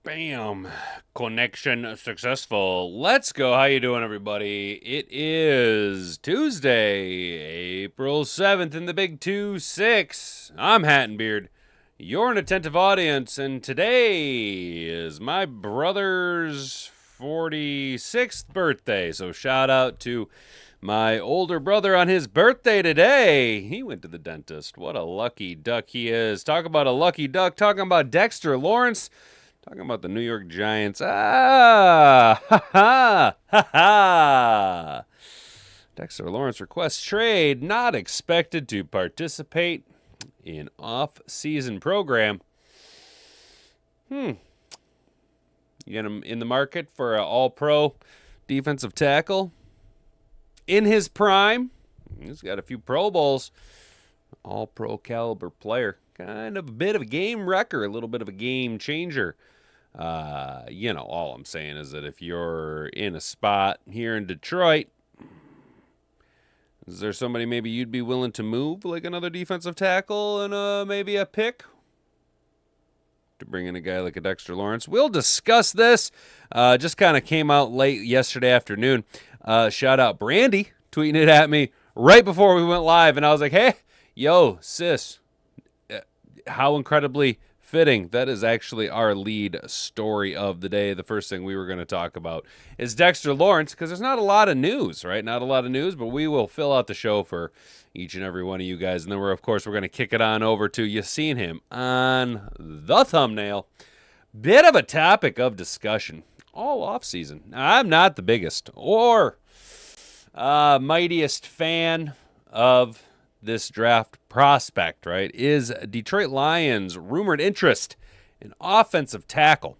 Bam. Connection successful. Let's go. How you doing, everybody? It is Tuesday, April 7th in the Big 2-6. I'm Hattenbeard. You're an attentive audience, and today is my brother's 46th birthday. So shout out to my older brother on his birthday today. He went to the dentist. What a lucky duck he is. Talk about a lucky duck. Talking about Dexter Lawrence. Talking about the New York Giants. Ha ha, ha ha. Dexter Lawrence requests trade, not expected to participate in off-season program. You get him in the market for an all-pro defensive tackle. In his prime, he's got a few Pro Bowls. All-pro caliber player. Kind of a bit of a game wrecker, a little bit of a game changer. All I'm saying is that if you're in a spot here in Detroit, is there somebody maybe you'd be willing to move, like another defensive tackle and maybe a pick to bring in a guy like a Dexter Lawrence? We'll discuss this. Just kind of came out late yesterday afternoon. Shout out Brandy tweeting it at me right before we went live, and I was like, hey, yo, sis, how incredibly fitting. That is actually our lead story of the day. The first thing we were going to talk about is Dexter Lawrence, because there's not a lot of news, right? Not a lot of news, but we will fill out the show for each and every one of you guys. And then we're going to kick it on over to, you seen him on the thumbnail. Bit of a topic of discussion all offseason. Now, I'm not the biggest or mightiest fan of this draft prospect, right, is Detroit Lions' rumored interest in offensive tackle.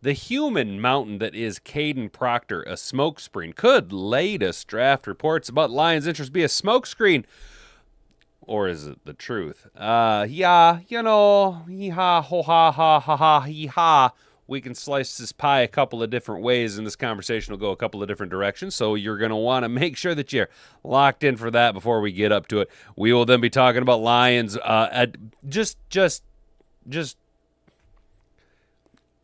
The human mountain that is Kadyn Proctor, a smokescreen. Could latest draft reports about Lions' interest be a smokescreen? Or is it the truth? Hee-ha, ho ha ha ha ha hee-ha. We can slice this pie a couple of different ways, and this conversation will go a couple of different directions. So you're going to want to make sure that you're locked in for that before we get up to it. We will then be talking about Lions. Just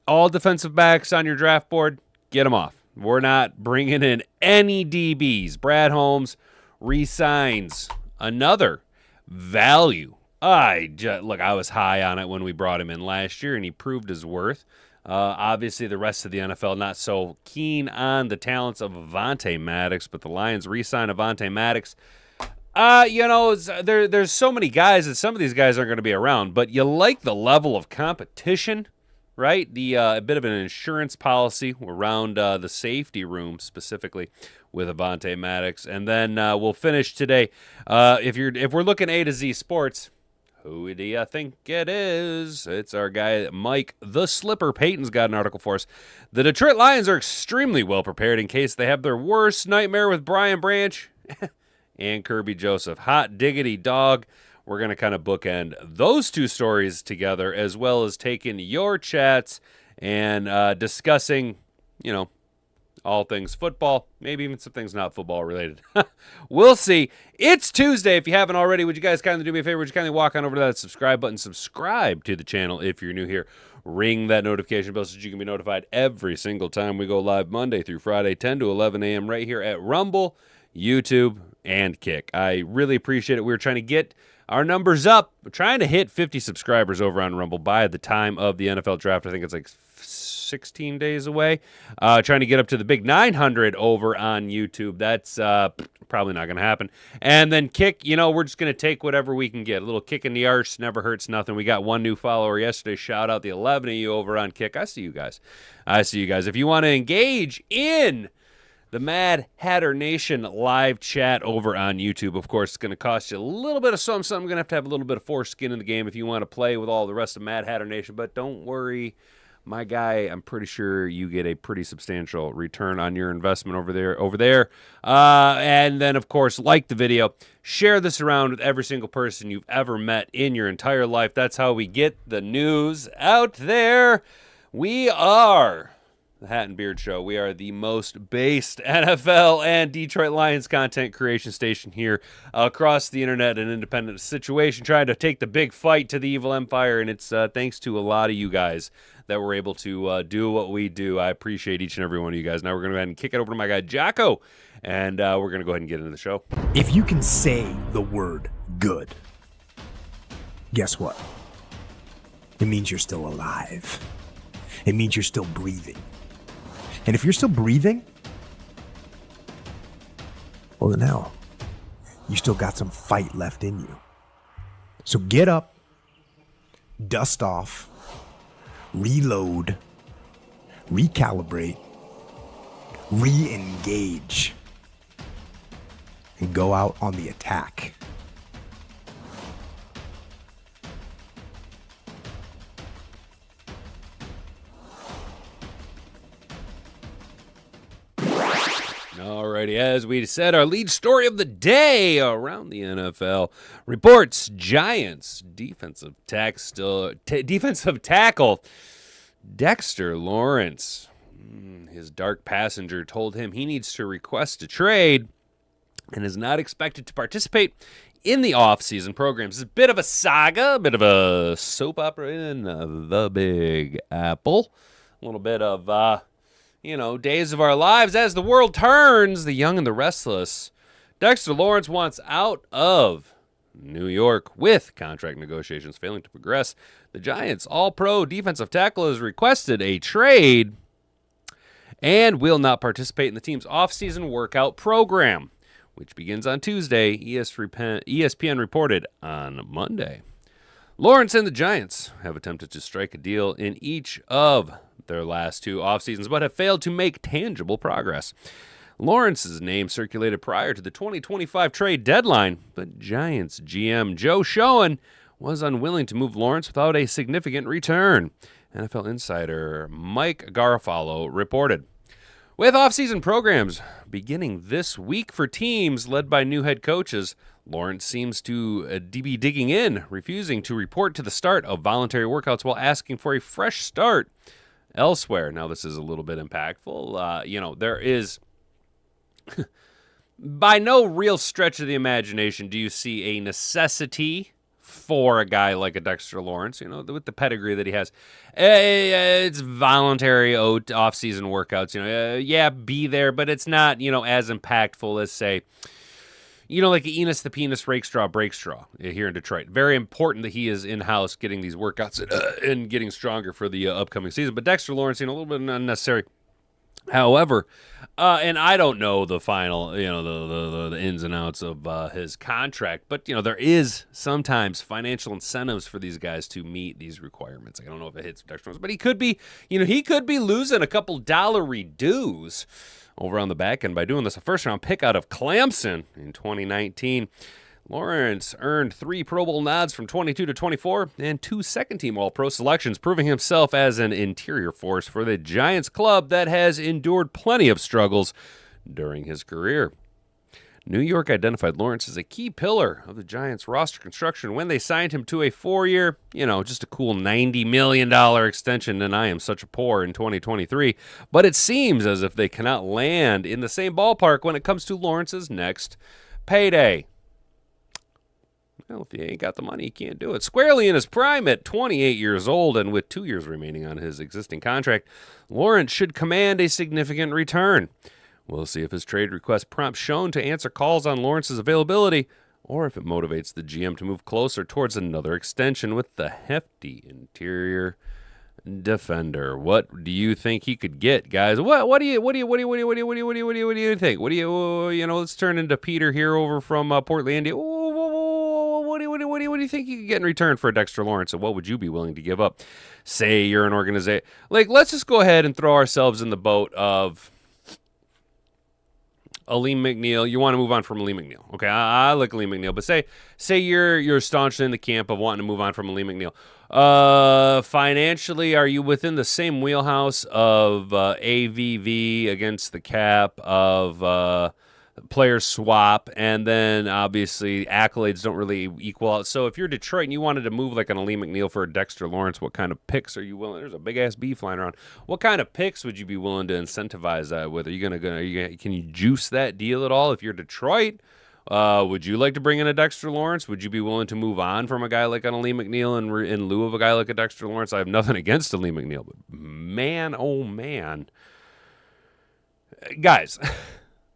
all defensive backs on your draft board. Get them off. We're not bringing in any DBs. Brad Holmes resigns another value. I was high on it when we brought him in last year, and he proved his worth. Obviously, the rest of the NFL not so keen on the talents of Avonte Maddox, but the Lions re-sign Avonte Maddox. There's so many guys that some of these guys aren't going to be around, but you like the level of competition, right? A bit of an insurance policy around the safety room specifically with Avonte Maddox, and then we'll finish today. If we're looking A to Z sports. Who do you think it is? It's our guy, Mike the Slipper Payton's got an article for us. The Detroit Lions are extremely well prepared in case they have their worst nightmare with Brian Branch and Kirby Joseph. Hot diggity dog. We're going to kind of bookend those two stories together, as well as taking your chats and discussing, all things football, maybe even some things not football related. We'll see. It's Tuesday. If you haven't already, would you guys kindly do me a favor? Would you kindly walk on over to that subscribe button, subscribe to the channel if you're new here. Ring that notification bell so that you can be notified every single time we go live Monday through Friday, 10 to 11 a.m. right here at Rumble, YouTube, and Kick. I really appreciate it. We're trying to get our numbers up. We're trying to hit 50 subscribers over on Rumble by the time of the NFL draft. I think it's like 16 days away. Trying to get up to the big 900 over on YouTube. That's probably not going to happen. And then Kick, we're just going to take whatever we can get. A little kick in the arse never hurts nothing. We got one new follower yesterday. Shout out the 11 of you over on Kick. I see you guys. If you want to engage in the Mad Hatter Nation live chat over on YouTube, of course, it's going to cost you a little bit of something. I'm going to have a little bit of foreskin in the game if you want to play with all the rest of Mad Hatter Nation. But don't worry, my guy, I'm pretty sure you get a pretty substantial return on your investment over there. And then, of course, like the video. Share this around with every single person you've ever met in your entire life. That's how we get the news out there. We are the Hat and Beard Show. We are the most based NFL and Detroit Lions content creation station here across the internet, an independent situation, trying to take the big fight to the evil empire, and it's thanks to a lot of you guys that we're able to do what we do. I appreciate each and every one of you guys. Now we're going to go ahead and kick it over to my guy, Jocko, and we're going to go ahead and get into the show. If you can say the word good, guess what? It means you're still alive. It means you're still breathing. And if you're still breathing, well then hell, you still got some fight left in you. So get up, dust off, reload, recalibrate, re-engage, and go out on the attack. Alrighty, as we said, our lead story of the day around the NFL reports Giants defensive tackle Dexter Lawrence. His dark passenger told him he needs to request a trade and is not expected to participate in the offseason programs. It's a bit of a saga, a bit of a soap opera in the Big Apple. A little bit of days of our lives as the world turns, the young and the restless. Dexter Lawrence wants out of New York with contract negotiations failing to progress. The Giants' all-pro defensive tackle has requested a trade and will not participate in the team's offseason workout program, which begins on Tuesday, ESPN reported on Monday. Lawrence and the Giants have attempted to strike a deal in each of their last two offseasons, but have failed to make tangible progress. Lawrence's name circulated prior to the 2025 trade deadline, but Giants GM Joe Schoen was unwilling to move Lawrence without a significant return. NFL insider Mike Garofalo reported. With offseason programs beginning this week for teams led by new head coaches, Lawrence seems to be digging in, refusing to report to the start of voluntary workouts while asking for a fresh start elsewhere. Now, this is a little bit impactful. There is, by no real stretch of the imagination, do you see a necessity for a guy like a Dexter Lawrence, with the pedigree that he has. It's voluntary off-season workouts, be there, but it's not, as impactful as, say, like Enos the Penis Rake Straw Break Straw here in Detroit. Very important that he is in-house getting these workouts and getting stronger for the upcoming season. But Dexter Lawrence, a little bit unnecessary. However, and I don't know the final, the ins and outs of his contract, but, there is sometimes financial incentives for these guys to meet these requirements. I don't know if it hits Dexter Lawrence, but he could be, he could be losing a couple $1 dues over on the back end by doing this. A first-round pick out of Clemson in 2019. Lawrence earned 3 Pro Bowl nods from 22 to 24 and 2 second-team All-Pro selections, proving himself as an interior force for the Giants club that has endured plenty of struggles during his career. New York identified Lawrence as a key pillar of the Giants roster construction when they signed him to a 4-year, just a cool $90 million extension, and I am such a poor in 2023. But it seems as if they cannot land in the same ballpark when it comes to Lawrence's next payday. Well, if you ain't got the money, you can't do it. Squarely in his prime at 28 years old and with 2 years remaining on his existing contract, Lawrence should command a significant return. We'll see if his trade request prompts Schoen to answer calls on Lawrence's availability or if it motivates the GM to move closer towards another extension with the hefty interior defender. What do you think he could get, guys? What do you think? Let's turn into Peter here over from Portland, India. What do you think you could get in return for Dexter Lawrence, and what would you be willing to give up? Say you're an organization. Let's just go ahead and throw ourselves in the boat of Aleem McNeil. You want to move on from Aleem McNeil. Okay, I like Aleem McNeil, but say you're staunchly in the camp of wanting to move on from Aleem McNeil. Financially, are you within the same wheelhouse of AVV against the cap of players swap, and then obviously accolades don't really equal out. So if you're Detroit and you wanted to move like an Ali McNeil for a Dexter Lawrence, what kind of picks are you willing? There's a big ass bee flying around. What kind of picks would you be willing to incentivize that with? Are you gonna can you juice that deal at all if you're Detroit? Would you like to bring in a Dexter Lawrence? Would you be willing to move on from a guy like an Ali McNeil in lieu of a guy like a Dexter Lawrence? I have nothing against Ali McNeil, but man, oh man, guys.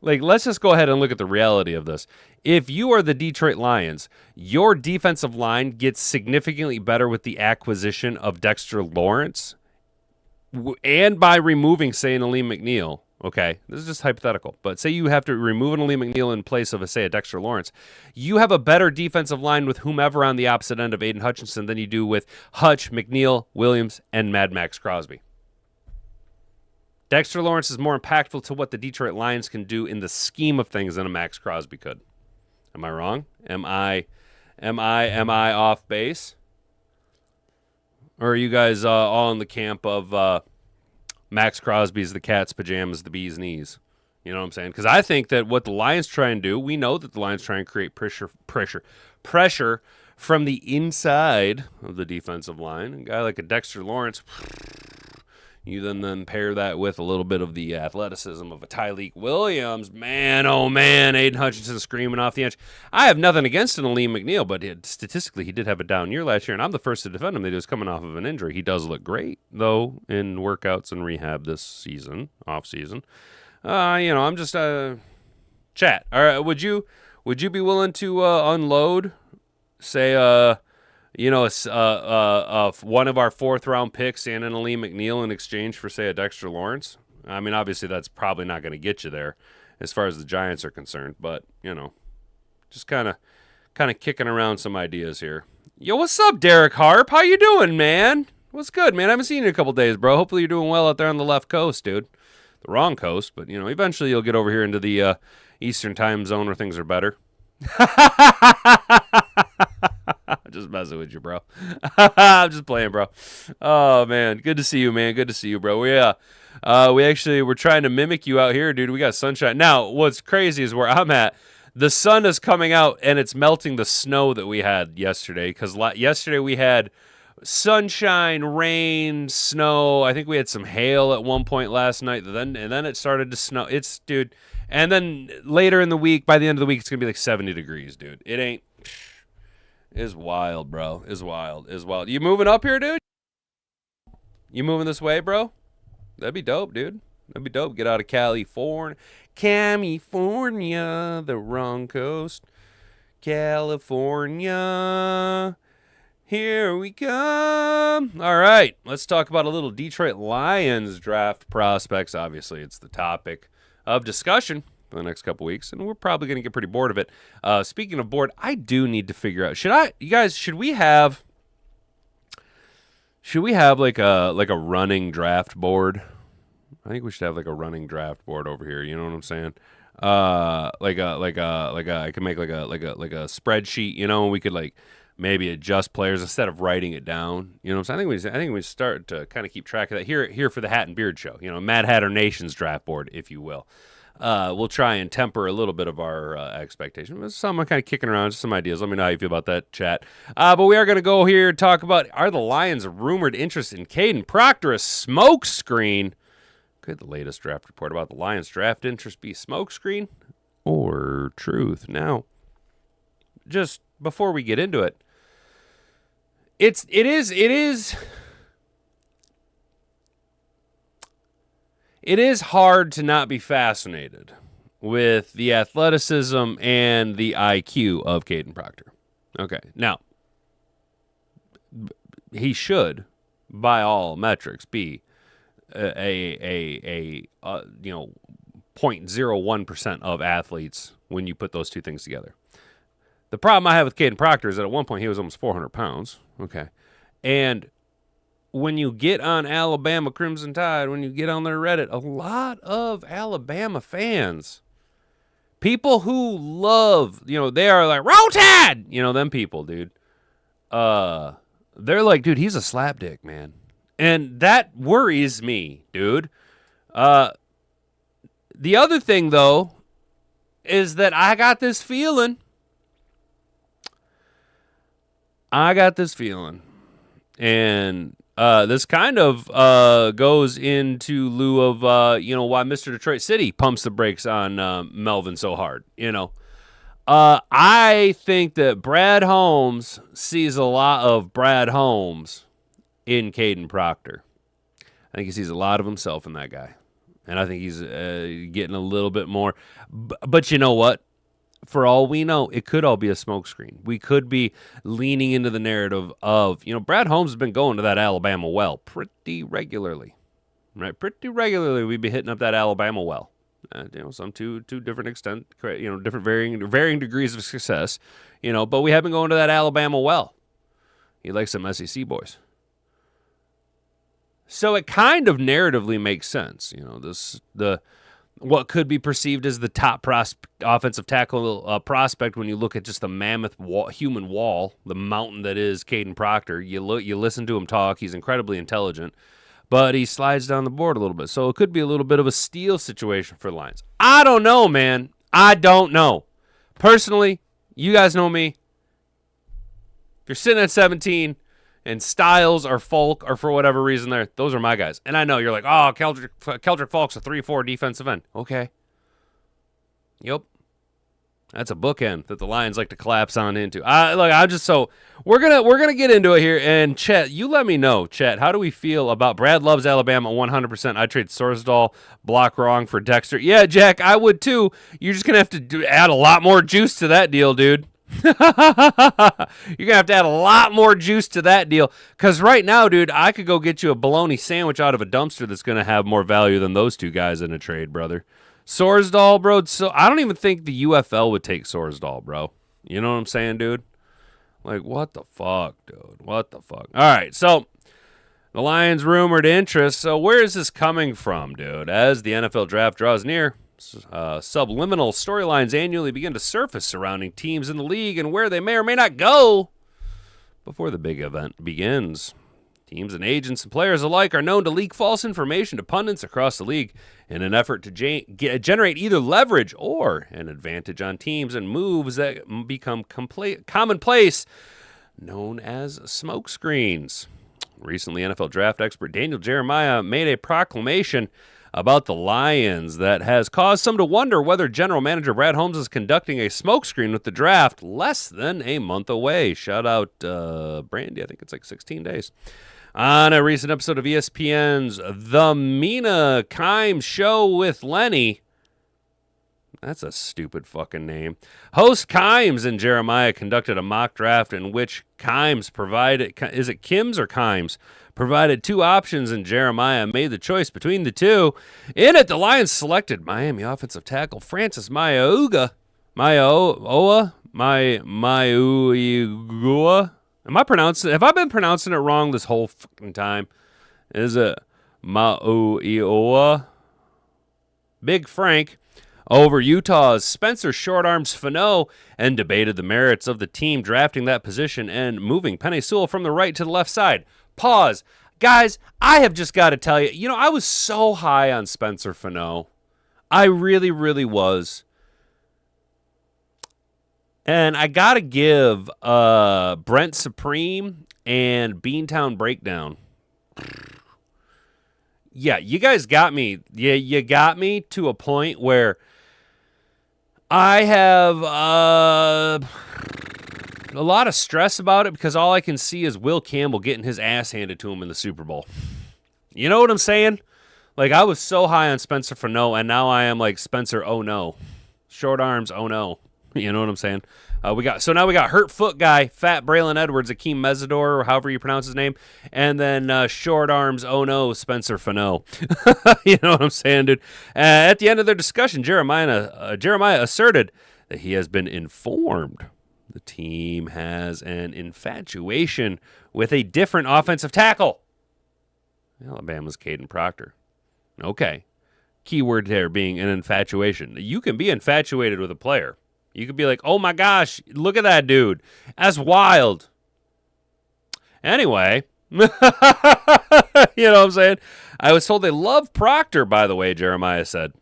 Like, let's just go ahead and look at the reality of this. If you are the Detroit Lions, your defensive line gets significantly better with the acquisition of Dexter Lawrence and by removing, say, an Ali McNeil. Okay, this is just hypothetical, but say you have to remove an Ali McNeil in place of, say, a Dexter Lawrence. You have a better defensive line with whomever on the opposite end of Aiden Hutchinson than you do with Hutch, McNeil, Williams, and Mad Max Crosby. Dexter Lawrence is more impactful to what the Detroit Lions can do in the scheme of things than a Max Crosby could. Am I wrong? Am I off base? Or are you guys all in the camp of Max Crosby's the cat's pajamas, the bee's knees? You know what I'm saying? Because I think that what the Lions try and do, we know that the Lions try and create pressure from the inside of the defensive line. A guy like a Dexter Lawrence. You then pair that with a little bit of the athleticism of a Tyleik Williams. Man, oh man, Aiden Hutchinson screaming off the edge. I have nothing against an Ali McNeil, but statistically he did have a down year last year, and I'm the first to defend him that he was coming off of an injury. He does look great, though, in workouts and rehab this season, off-season. I'm just chat. All right, would you be willing to unload, say, one of our fourth-round picks and an Ali McNeil in exchange for, say, a Dexter Lawrence? I mean, obviously that's probably not going to get you there as far as the Giants are concerned, but, just kind of kicking around some ideas here. Yo, what's up, Derek Harp? How you doing, man? What's good, man? I haven't seen you in a couple days, bro. Hopefully you're doing well out there on the left coast, dude. The wrong coast, but, eventually you'll get over here into the Eastern time zone where things are better. Just messing with you, bro. I'm just playing, bro. Oh man, good to see you, man. Good to see you, bro. We're trying to mimic you out here, dude. We got sunshine. Now, what's crazy is where I'm at. The sun is coming out and it's melting the snow that we had yesterday. Because yesterday we had sunshine, rain, snow. I think we had some hail at one point last night. And then it started to snow. Dude. And then later in the week, by the end of the week, it's gonna be like 70 degrees, dude. It ain't. Is wild, bro. Is wild. You moving up here, dude? You moving this way, bro? That'd be dope, dude. That'd be dope. Get out of California. California, the wrong coast. California, here we come. All right, let's talk about a little Detroit Lions draft prospects. Obviously, it's the topic of discussion for the next couple weeks, and we're probably going to get pretty bored of it. Speaking of bored, I do need to figure out, should we have like a running draft board? I think we should have like a running draft board over here. You know what I'm saying? I could make like a spreadsheet, and we could like maybe adjust players instead of writing it down. You know what I'm saying? I think we start to kind of keep track of that here for the Hat and Beard Show. Mad Hatter Nation's draft board, if you will. We'll try and temper a little bit of our expectations. Some I'm kind of kicking around, just some ideas. Let me know how you feel about that, chat. But we are going to go here and talk about, are the Lions' rumored interest in Kadyn Proctor a smokescreen? Could the latest draft report about the Lions' draft interest be smokescreen or truth? Now, just before we get into it, it is hard to not be fascinated with the athleticism and the IQ of Kadyn Proctor. Okay, now, he should, by all metrics, be a 0.01% of athletes when you put those two things together. The problem I have with Kadyn Proctor is that at one point he was almost 400 pounds. Okay, and when you get on Alabama Crimson Tide, when you get on their Reddit, a lot of Alabama fans, people who love, they are like, Roll Tide! Them people, dude. They're like, dude, he's a slapdick, man. And that worries me, dude. The other thing, though, is that I got this feeling. And this kind of goes into lieu of, why Mr. Detroit City pumps the brakes on Melvin so hard, I think that Brad Holmes sees a lot of Brad Holmes in Kadyn Proctor. I think he sees a lot of himself in that guy. And I think he's getting a little bit more. But you know what? For all we know, it could all be a smokescreen. We could be leaning into the narrative of, Brad Holmes has been going to that Alabama well pretty regularly. Right? Pretty regularly we'd be hitting up that Alabama well. Some to different extent, different varying degrees of success, but we have been going to that Alabama well. He likes some SEC boys. So it kind of narratively makes sense, what could be perceived as the top offensive tackle prospect when you look at just the mammoth human wall, the mountain that is Kadyn Proctor. You listen to him talk; he's incredibly intelligent, but he slides down the board a little bit. So it could be a little bit of a steal situation for the Lions. I don't know, man. I don't know. Personally, you guys know me. If you're sitting at 17 and Styles or Folk or for whatever reason there, those are my guys. And I know you're like, oh, Keldrick Falk's a 3-4 defensive end. Okay. Yep. That's a bookend that the Lions like to collapse on into. We're gonna get into it here. And Chet, you let me know, Chet, how do we feel about Brad loves Alabama 100%? I trade Sorsdal, block wrong for Dexter. Yeah, Jack, I would too. You're just gonna have to add a lot more juice to that deal, dude. You're going to have to add a lot more juice to that deal. Because right now, dude, I could go get you a bologna sandwich out of a dumpster that's going to have more value than those two guys in a trade, brother. Sorsdal, bro. So I don't even think the UFL would take Sorsdal, bro. You know what I'm saying, dude? Like, what the fuck, dude? What the fuck? All right, so the Lions' rumored interest. So where is this coming from, dude? As the NFL draft draws near, subliminal storylines annually begin to surface surrounding teams in the league and where they may or may not go before the big event begins. Teams and agents and players alike are known to leak false information to pundits across the league in an effort to generate either leverage or an advantage on teams and moves that become commonplace, known as smokescreens. Recently, NFL draft expert Daniel Jeremiah made a proclamation about the Lions that has caused some to wonder whether general manager Brad Holmes is conducting a smokescreen with the draft less than a month away. Shout out Brandy, I think it's like 16 days. On a recent episode of ESPN's The Mina Kimes Show with Lenny, that's a stupid fucking name, host Kimes and Jeremiah conducted a mock draft in which Kimes provided, is it Kims or Kimes? Provided two options, and Jeremiah made the choice between the two. In it, the Lions selected Miami offensive tackle Francis Mauigoa. Have I been pronouncing it wrong this whole fucking time? Is it Mauigoa? Big Frank over Utah's Spencer Short Arms Fano and debated the merits of the team drafting that position and moving Penei Sewell from the right to the left side. Pause. Guys, I have just got to tell you, I was so high on Spencer Fano. I really, really was. And I got to give Brent Supreme and Beantown Breakdown. Yeah, you guys got me. Yeah, you got me to a point where I have a lot of stress about it because all I can see is Will Campbell getting his ass handed to him in the Super Bowl. You know what I'm saying? Like, I was so high on Spencer Fano, and now I am like Spencer, oh no. Short Arms, oh no. You know what I'm saying? Now we got Hurt Foot Guy, Fat Braylon Edwards, Akeem Mesidor, or however you pronounce his name, and then Short Arms, oh no, Spencer Fano. You know what I'm saying, dude? At the end of their discussion, Jeremiah asserted that he has been informed the team has an infatuation with a different offensive tackle. Alabama's Kadyn Proctor. Okay. Keyword there being an infatuation. You can be infatuated with a player. You could be like, oh my gosh, look at that dude. That's wild. Anyway, you know what I'm saying? I was told they love Proctor, by the way, Jeremiah said.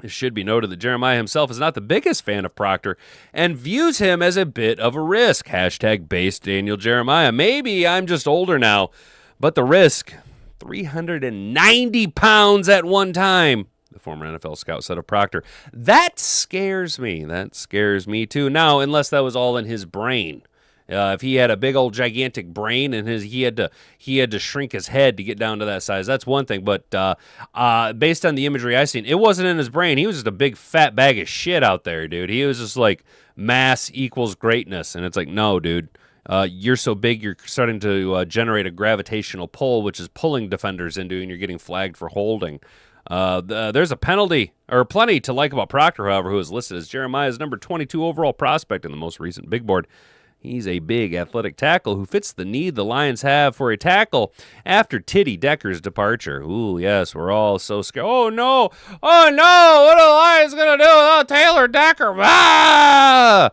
It should be noted that Jeremiah himself is not the biggest fan of Proctor and views him as a bit of a risk. Hashtag base Daniel Jeremiah. Maybe I'm just older now, but the risk, 390 pounds at one time, the former NFL scout said of Proctor. That scares me. That scares me too. Now, unless that was all in his brain. If he had a big old gigantic brain and he had to shrink his head to get down to that size, that's one thing. But based on the imagery I seen, it wasn't in his brain. He was just a big fat bag of shit out there, dude. He was just like mass equals greatness, and it's like, no, dude. You're so big, you're starting to generate a gravitational pull, which is pulling defenders into, and you're getting flagged for holding. There's a penalty, or plenty to like about Proctor, however, who is listed as Jeremiah's number 22 overall prospect in the most recent big board. He's a big athletic tackle who fits the need the Lions have for a tackle after Titty Decker's departure. Ooh, yes, we're all so scared. Oh, no. Oh, no. What are the Lions going to do without Taylor Decker? Ah!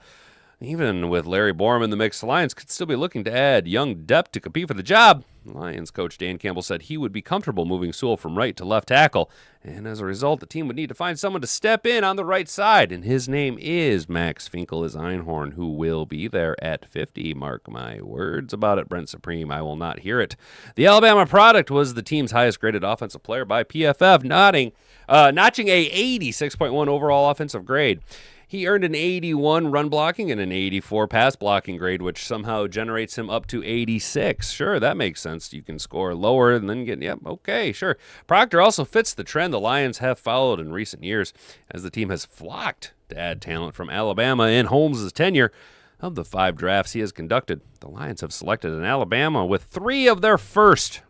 Even with Larry Borum in the mix, the Lions could still be looking to add young depth to compete for the job. Lions coach Dan Campbell said he would be comfortable moving Sewell from right to left tackle, and as a result, the team would need to find someone to step in on the right side, and his name is Max Finkel as Einhorn, who will be there at 50. Mark my words about it, Brent Supreme. I will not hear it. The Alabama product was the team's highest-graded offensive player by PFF, notching a 86.1 overall offensive grade. He earned an 81 run blocking and an 84 pass blocking grade, which somehow generates him up to 86. Sure, that makes sense. You can score lower and then okay, sure. Proctor also fits the trend the Lions have followed in recent years, as the team has flocked to add talent from Alabama in Holmes' tenure. Of the 5 drafts he has conducted, the Lions have selected an Alabama with 3 of their first-round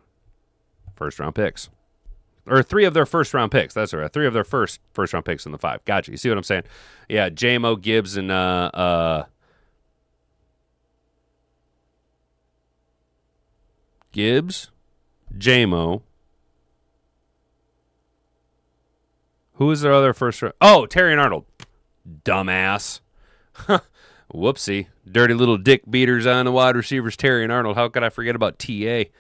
picks. Or 3 of their first-round picks. That's right. 3 of their first-round picks in the 5. Gotcha. You see what I'm saying? Yeah, J-Mo, Gibbs, and Gibbs, J-Mo. Who is their other first-round? Oh, Terry and Arnold. Dumbass. Whoopsie. Dirty little dick beaters on the wide receivers, Terry and Arnold. How could I forget about T.A.?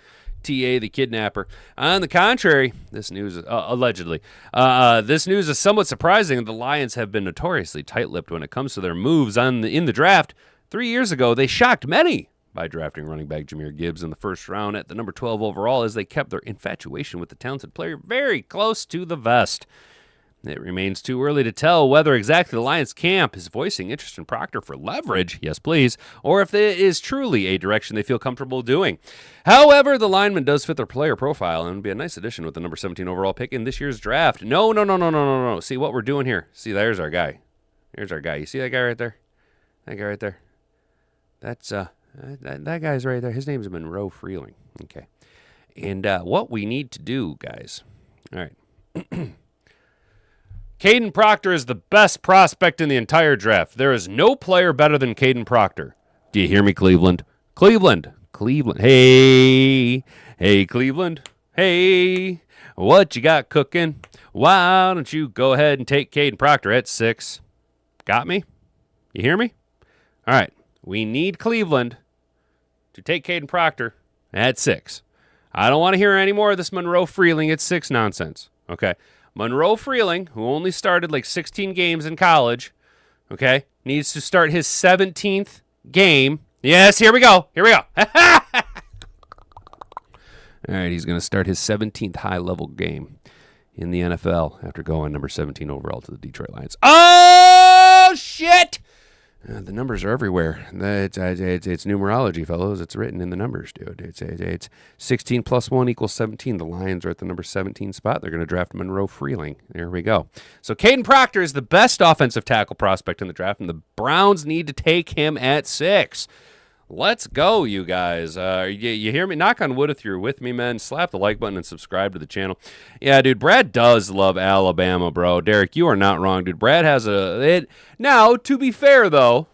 T.A. the kidnapper. On the contrary, this news allegedly. This news is somewhat surprising. The Lions have been notoriously tight-lipped when it comes to their moves in the draft. 3 years ago, they shocked many by drafting running back Jahmyr Gibbs in the first round at the number 12 overall, as they kept their infatuation with the talented player very close to the vest. It remains too early to tell whether exactly the Lions camp is voicing interest in Proctor for leverage, yes please, or if it is truly a direction they feel comfortable doing. However, the lineman does fit their player profile and would be a nice addition with the number 17 overall pick in this year's draft. No. See what we're doing here. See, there's our guy. Here's our guy. You see that guy right there? That guy right there? That's, that guy's right there. His name's Monroe Freeling. Okay. And what we need to do, guys, all right. Kadyn Proctor is the best prospect in the entire draft. There is no player better than Kadyn Proctor. Do you hear me, Cleveland? Cleveland. Hey, Cleveland. Hey, what you got cooking? Why don't you go ahead and take Kadyn Proctor at 6? Got me? You hear me? All right. We need Cleveland to take Kadyn Proctor at 6. I don't want to hear any more of this Monroe Freeling at 6 nonsense. Okay. Monroe Freeling, who only started like 16 games in college, okay, needs to start his 17th game. Yes, here we go. All right, he's going to start his 17th high-level game in the NFL after going number 17 overall to the Detroit Lions. Oh, shit! The numbers are everywhere. It's numerology, fellows. It's written in the numbers, dude. It's 16 plus 1 equals 17. The Lions are at the number 17 spot. They're going to draft Monroe Freeling. There we go. So Kadyn Proctor is the best offensive tackle prospect in the draft, and the Browns need to take him at 6. Let's go, you guys. You hear me? Knock on wood if you're with me, man. Slap the like button and subscribe to the channel. Yeah, dude, Brad does love Alabama, bro. Derek, you are not wrong, dude. Brad has Now, to be fair, though,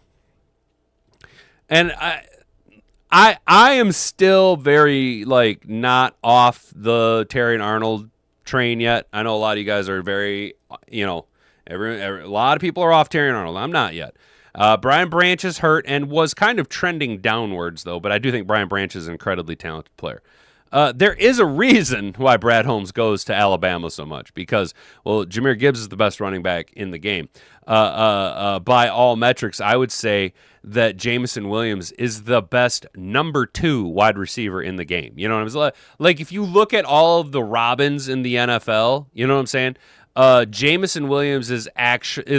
and I am still very, like, not off the Terry and Arnold train yet. I know a lot of you guys are very, a lot of people are off Terry and Arnold. I'm not yet. Brian Branch is hurt and was kind of trending downwards, though, but I do think Brian Branch is an incredibly talented player. There is a reason why Brad Holmes goes to Alabama so much because, well, Jahmyr Gibbs is the best running back in the game. By all metrics, I would say that Jameson Williams is the best number 2 wide receiver in the game. You know what I'm saying? Like, if you look at all of the Robins in the NFL, you know what I'm saying? Jameson Williams is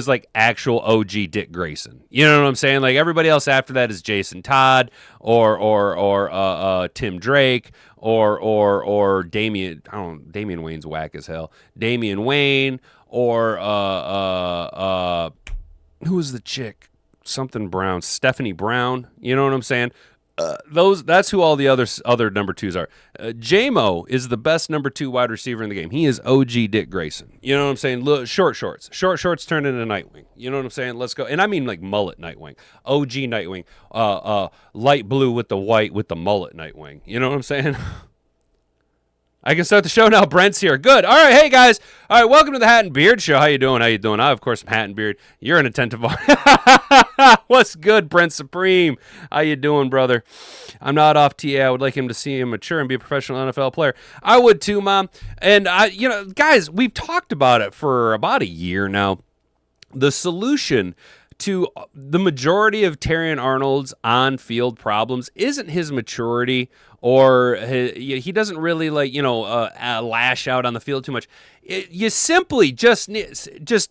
like actual OG Dick Grayson. You know what I'm saying? Like, everybody else after that is Jason Todd or Tim Drake or Damian. I don't know, Damian Wayne's whack as hell. Damian Wayne or who was the chick? Something Brown, Stephanie Brown. You know what I'm saying? That's who all the other number 2s are. J-Mo is the best number 2 wide receiver in the game. He is OG Dick Grayson. You know what I'm saying? Short shorts turned into Nightwing. You know what I'm saying? Let's go. And I mean like mullet Nightwing, OG Nightwing, light blue with the white with the mullet Nightwing. You know what I'm saying? I can start the show now. Brent's here. Good. All right. Hey, guys. All right. Welcome to the Hat and Beard Show. How you doing? I, of course, am Hat and Beard. You're an attentive. What's good, Brent Supreme? How you doing, brother? I'm not off TA. I would like him to see him mature and be a professional NFL player. I would too, Mom. And, guys, we've talked about it for about a year now. The solution to the majority of Terrion Arnold's on-field problems isn't his maturity or he doesn't really lash out on the field too much. You simply just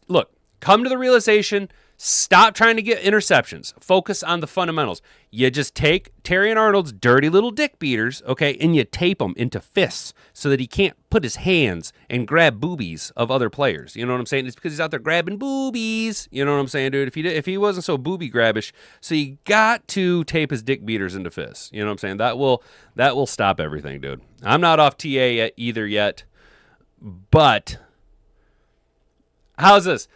look, come to the realization, stop trying to get interceptions, focus on the fundamentals. You just take Terrion Arnold's dirty little dick beaters, okay, and you tape them into fists so that he can't put his hands and grab boobies of other players. You know what I'm saying? It's because he's out there grabbing boobies. You know what I'm saying, dude? If he wasn't so booby grabbish, so you got to tape his dick beaters into fists. You know what I'm saying? That will stop everything, dude. I'm not off TA yet, but how's this?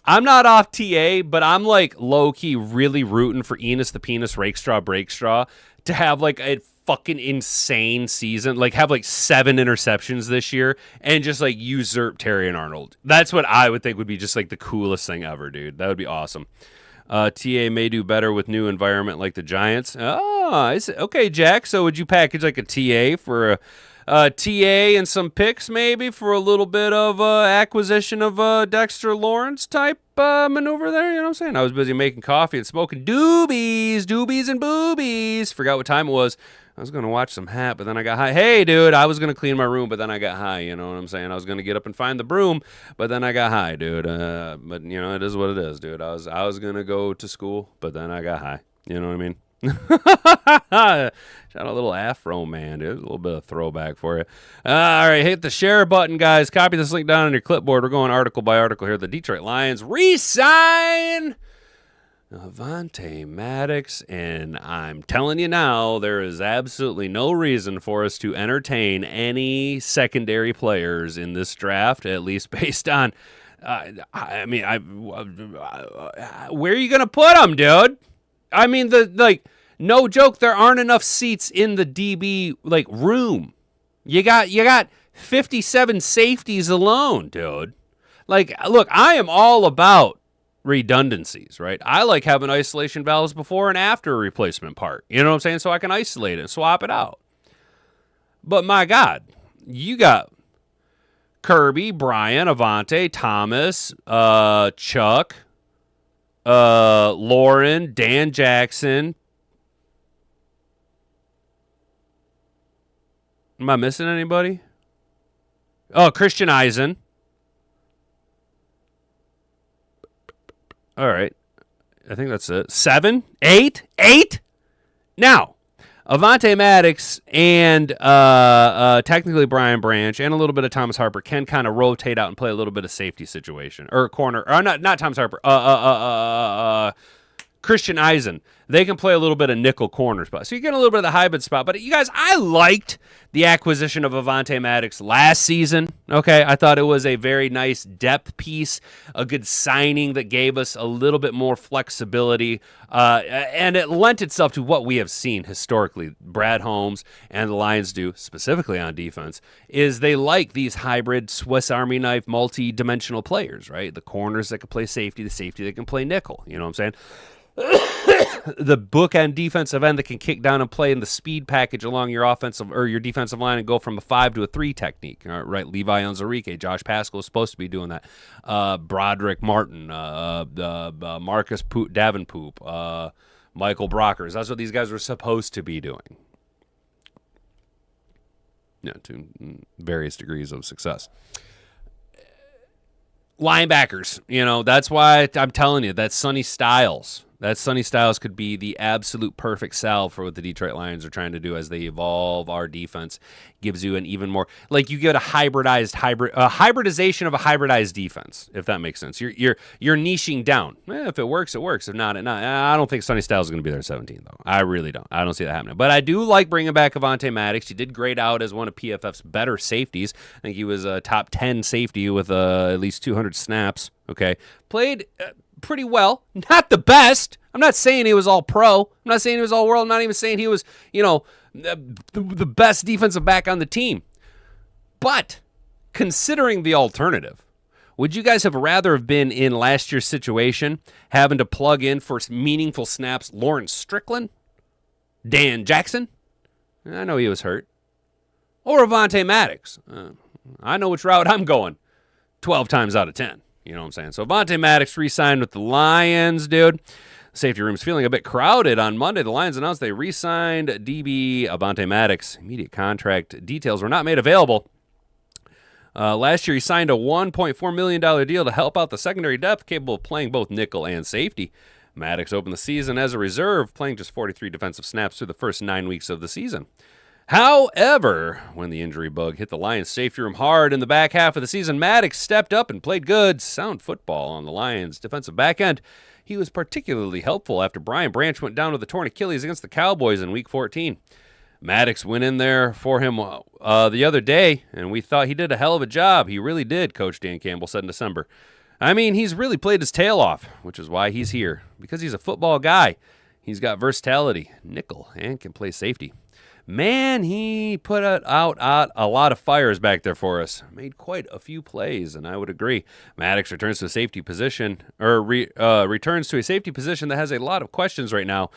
I'm not off TA, but I'm like low-key really rooting for Enos the Penis Rakestraw Breakstraw to have like a fucking insane season, like have like 7 interceptions this year and just like usurp Terrion Arnold. That's what I would think would be just like the coolest thing ever, dude. That would be awesome. TA may do better with new environment like the Giants. Oh, okay, Jack. So would you package like a TA for a TA and some picks maybe for a little bit of acquisition of Dexter Lawrence type maneuver there? You know what I'm saying? I was busy making coffee and smoking doobies and boobies. Forgot what time it was. I was going to watch some Hat, but then I got high. Hey, dude, I was going to clean my room, but then I got high. You know what I'm saying? I was going to get up and find the broom, but then I got high, dude. But, you know, it is what it is, dude. I was going to go to school, but then I got high. You know what I mean? Shot a little afro, man, dude. A little bit of throwback for you. All right, hit the share button, guys. Copy this link down on your clipboard. We're going article by article here. The Detroit Lions re-sign Avonte Maddox, and I'm telling you now, there is absolutely no reason for us to entertain any secondary players in this draft, at least based on, where are you going to put them, dude? I mean, no joke, there aren't enough seats in the DB, room. You got 57 safeties alone, dude. Like, look, I am all about redundancies, right? I like having isolation valves before and after a replacement part. You know what I'm saying? So I can isolate it and swap it out. But my God, you got Kirby, Brian, Avonte, Thomas, Chuck, Lauren, Dan Jackson. Am I missing anybody? Oh, Christian Eisen. All right. I think that's it. 7? 8? Now, Avonte Maddox and technically Brian Branch and a little bit of Thomas Harper can kind of rotate out and play a little bit of safety situation. Or corner. Or not Thomas Harper. Christian Eisen. They can play a little bit of nickel corner spot. So you get a little bit of the hybrid spot. But you guys, I liked the acquisition of Avonte Maddox last season. Okay, I thought it was a very nice depth piece, a good signing that gave us a little bit more flexibility. And it lent itself to what we have seen historically. Brad Holmes and the Lions do, specifically on defense, is they like these hybrid Swiss Army knife multi-dimensional players, right? The corners that can play safety, the safety that can play nickel. You know what I'm saying? the bookend defensive end that can kick down and play in the speed package along your offensive or your defensive line and go from a 5 to a 3 technique. Right, Levi Onwuzurike, Josh Pascal is supposed to be doing that. Broderick Martin, Marcus Davenpoop, Michael Brockers. That's what these guys were supposed to be doing. Yeah, to various degrees of success. Linebackers, that's why I'm telling you that Sonny Styles could be the absolute perfect salve for what the Detroit Lions are trying to do as they evolve our defense. Gives you an even more, like you get a hybridization of a hybridized defense, if that makes sense. You're niching down. If it works, it works. If not, it not. I don't think Sonny Styles is going to be there at 17 though. I really don't. I don't see that happening. But I do like bringing back Avonte Maddox. He did grade out as one of PFF's better safeties. I think he was a top 10 safety with at least 200 snaps. Okay, played pretty well. Not the best. I'm not saying he was all pro. I'm not saying he was all world. I'm not even saying he was, the best defensive back on the team. But considering the alternative, would you guys have rather have been in last year's situation, having to plug in for meaningful snaps Lawrence Strickland, Dan Jackson? I know he was hurt. Or Avonte Maddox? I know which route I'm going 12 times out of 10. You know what I'm saying? So Avonte Maddox re-signed with the Lions, dude. Safety room's feeling a bit crowded. On Monday, the Lions announced they re-signed DB Avonte Maddox. Immediate contract details were not made available. Last year, he signed a $1.4 million deal to help out the secondary depth, capable of playing both nickel and safety. Maddox opened the season as a reserve, playing just 43 defensive snaps through the first 9 weeks of the season. However, when the injury bug hit the Lions' safety room hard in the back half of the season, Maddox stepped up and played good, sound football on the Lions' defensive back end. He was particularly helpful after Brian Branch went down with a torn Achilles against the Cowboys in Week 14. Maddox went in there for him the other day, and we thought he did a hell of a job. He really did, Coach Dan Campbell said in December. I mean, he's really played his tail off, which is why he's here, because he's a football guy. He's got versatility, nickel, and can play safety. Man, he put out a lot of fires back there for us. Made quite a few plays, and I would agree. Maddox returns to a safety position, returns to a safety position that has a lot of questions right now.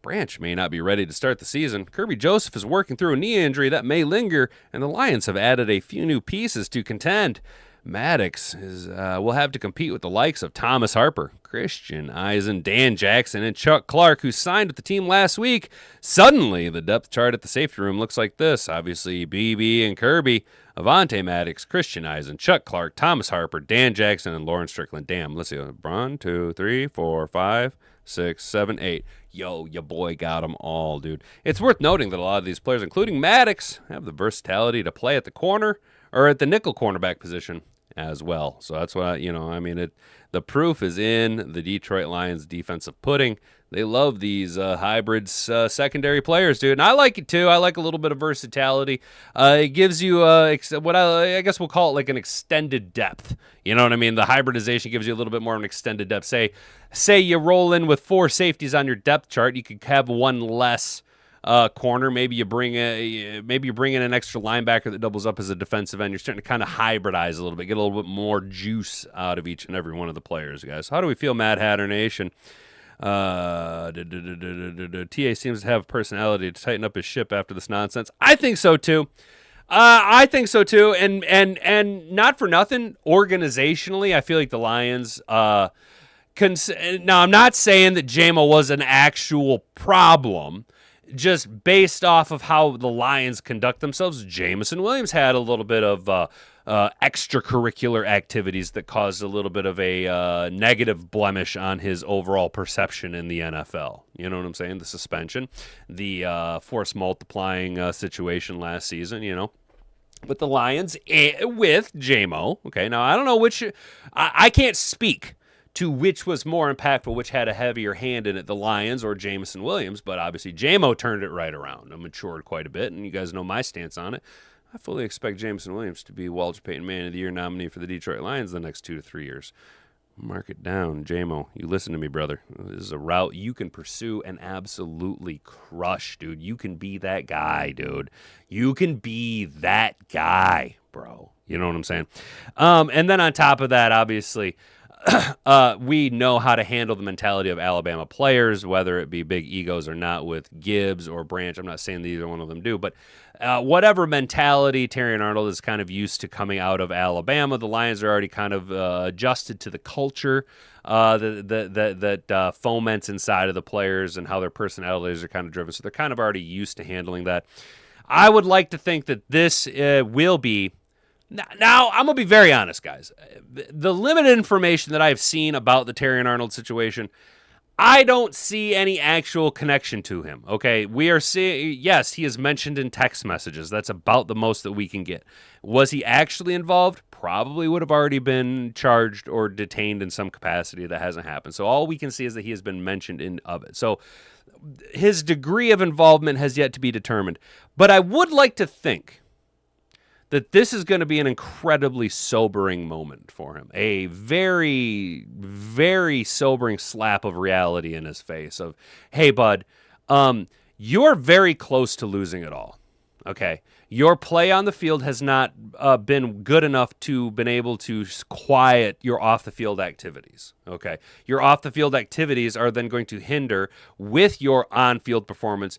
Branch may not be ready to start the season. Kirby Joseph is working through a knee injury that may linger, and the Lions have added a few new pieces to contend. Maddox will have to compete with the likes of Thomas Harper, Christian Eisen, Dan Jackson, and Chuck Clark, who signed with the team last week. Suddenly, the depth chart at the safety room looks like this. Obviously, BB and Kirby, Avonte Maddox, Christian Eisen, Chuck Clark, Thomas Harper, Dan Jackson, and Lawrence Strickland. Damn, let's see. 1, 2, 3, 4, 5, 6, 7, 8. Yo, your boy got them all, dude. It's worth noting that a lot of these players, including Maddox, have the versatility to play at the corner or at the nickel cornerback position as well. So that's why, the proof is in the Detroit Lions defensive pudding. They love these hybrids secondary players, dude. And I like it too. I like a little bit of versatility. It gives you what I guess we'll call it like an extended depth. You know what I mean? The hybridization gives you a little bit more of an extended depth. Say you roll in with 4 safeties on your depth chart, you could have one less corner. Maybe you bring in an extra linebacker that doubles up as a defensive end. You're starting to kind of hybridize a little bit, get a little bit more juice out of each and every one of the players, guys. How do we feel, Mad Hatter Nation? TA seems to have personality to tighten up his ship after this nonsense. I think so too. And not for nothing, organizationally, I feel like the Lions. Now, I'm not saying that JMO was an actual problem. Just based off of how the Lions conduct themselves, Jameson Williams had a little bit of extracurricular activities that caused a little bit of a negative blemish on his overall perception in the NFL. You know what I'm saying? The suspension, the force multiplying situation last season, But the Lions with JMO, okay, now I don't know which, I can't speak to which was more impactful, which had a heavier hand in it, the Lions or Jameson Williams. But obviously, JMO turned it right around and matured quite a bit, and you guys know my stance on it. I fully expect Jameson Williams to be Walter Payton Man of the Year nominee for the Detroit Lions the next 2 to 3 years. Mark it down, JMO. You listen to me, brother. This is a route you can pursue and absolutely crush, dude. You can be that guy, dude. You can be that guy, bro. You know what I'm saying? And then on top of that, obviously, we know how to handle the mentality of Alabama players, whether it be big egos or not with Gibbs or Branch. I'm not saying that either one of them do, but whatever mentality Terry Arnold is kind of used to coming out of Alabama, the Lions are already kind of adjusted to the culture that foments inside of the players and how their personalities are kind of driven. So they're kind of already used to handling that. I would like to think that this will be. Now, I'm going to be very honest, guys. The limited information that I've seen about the Terry Arnold situation, I don't see any actual connection to him, okay? We are seeing, yes, he is mentioned in text messages. That's about the most that we can get. Was he actually involved? Probably would have already been charged or detained in some capacity. That hasn't happened. So all we can see is that he has been mentioned in of it. So his degree of involvement has yet to be determined. But I would like to think that this is going to be an incredibly sobering moment for him. A very, very sobering slap of reality in his face of, hey, bud, you're very close to losing it all. Okay. Your play on the field has not been good enough to been able to quiet your off-the-field activities. Okay. Your off-the-field activities are then going to hinder with your on-field performance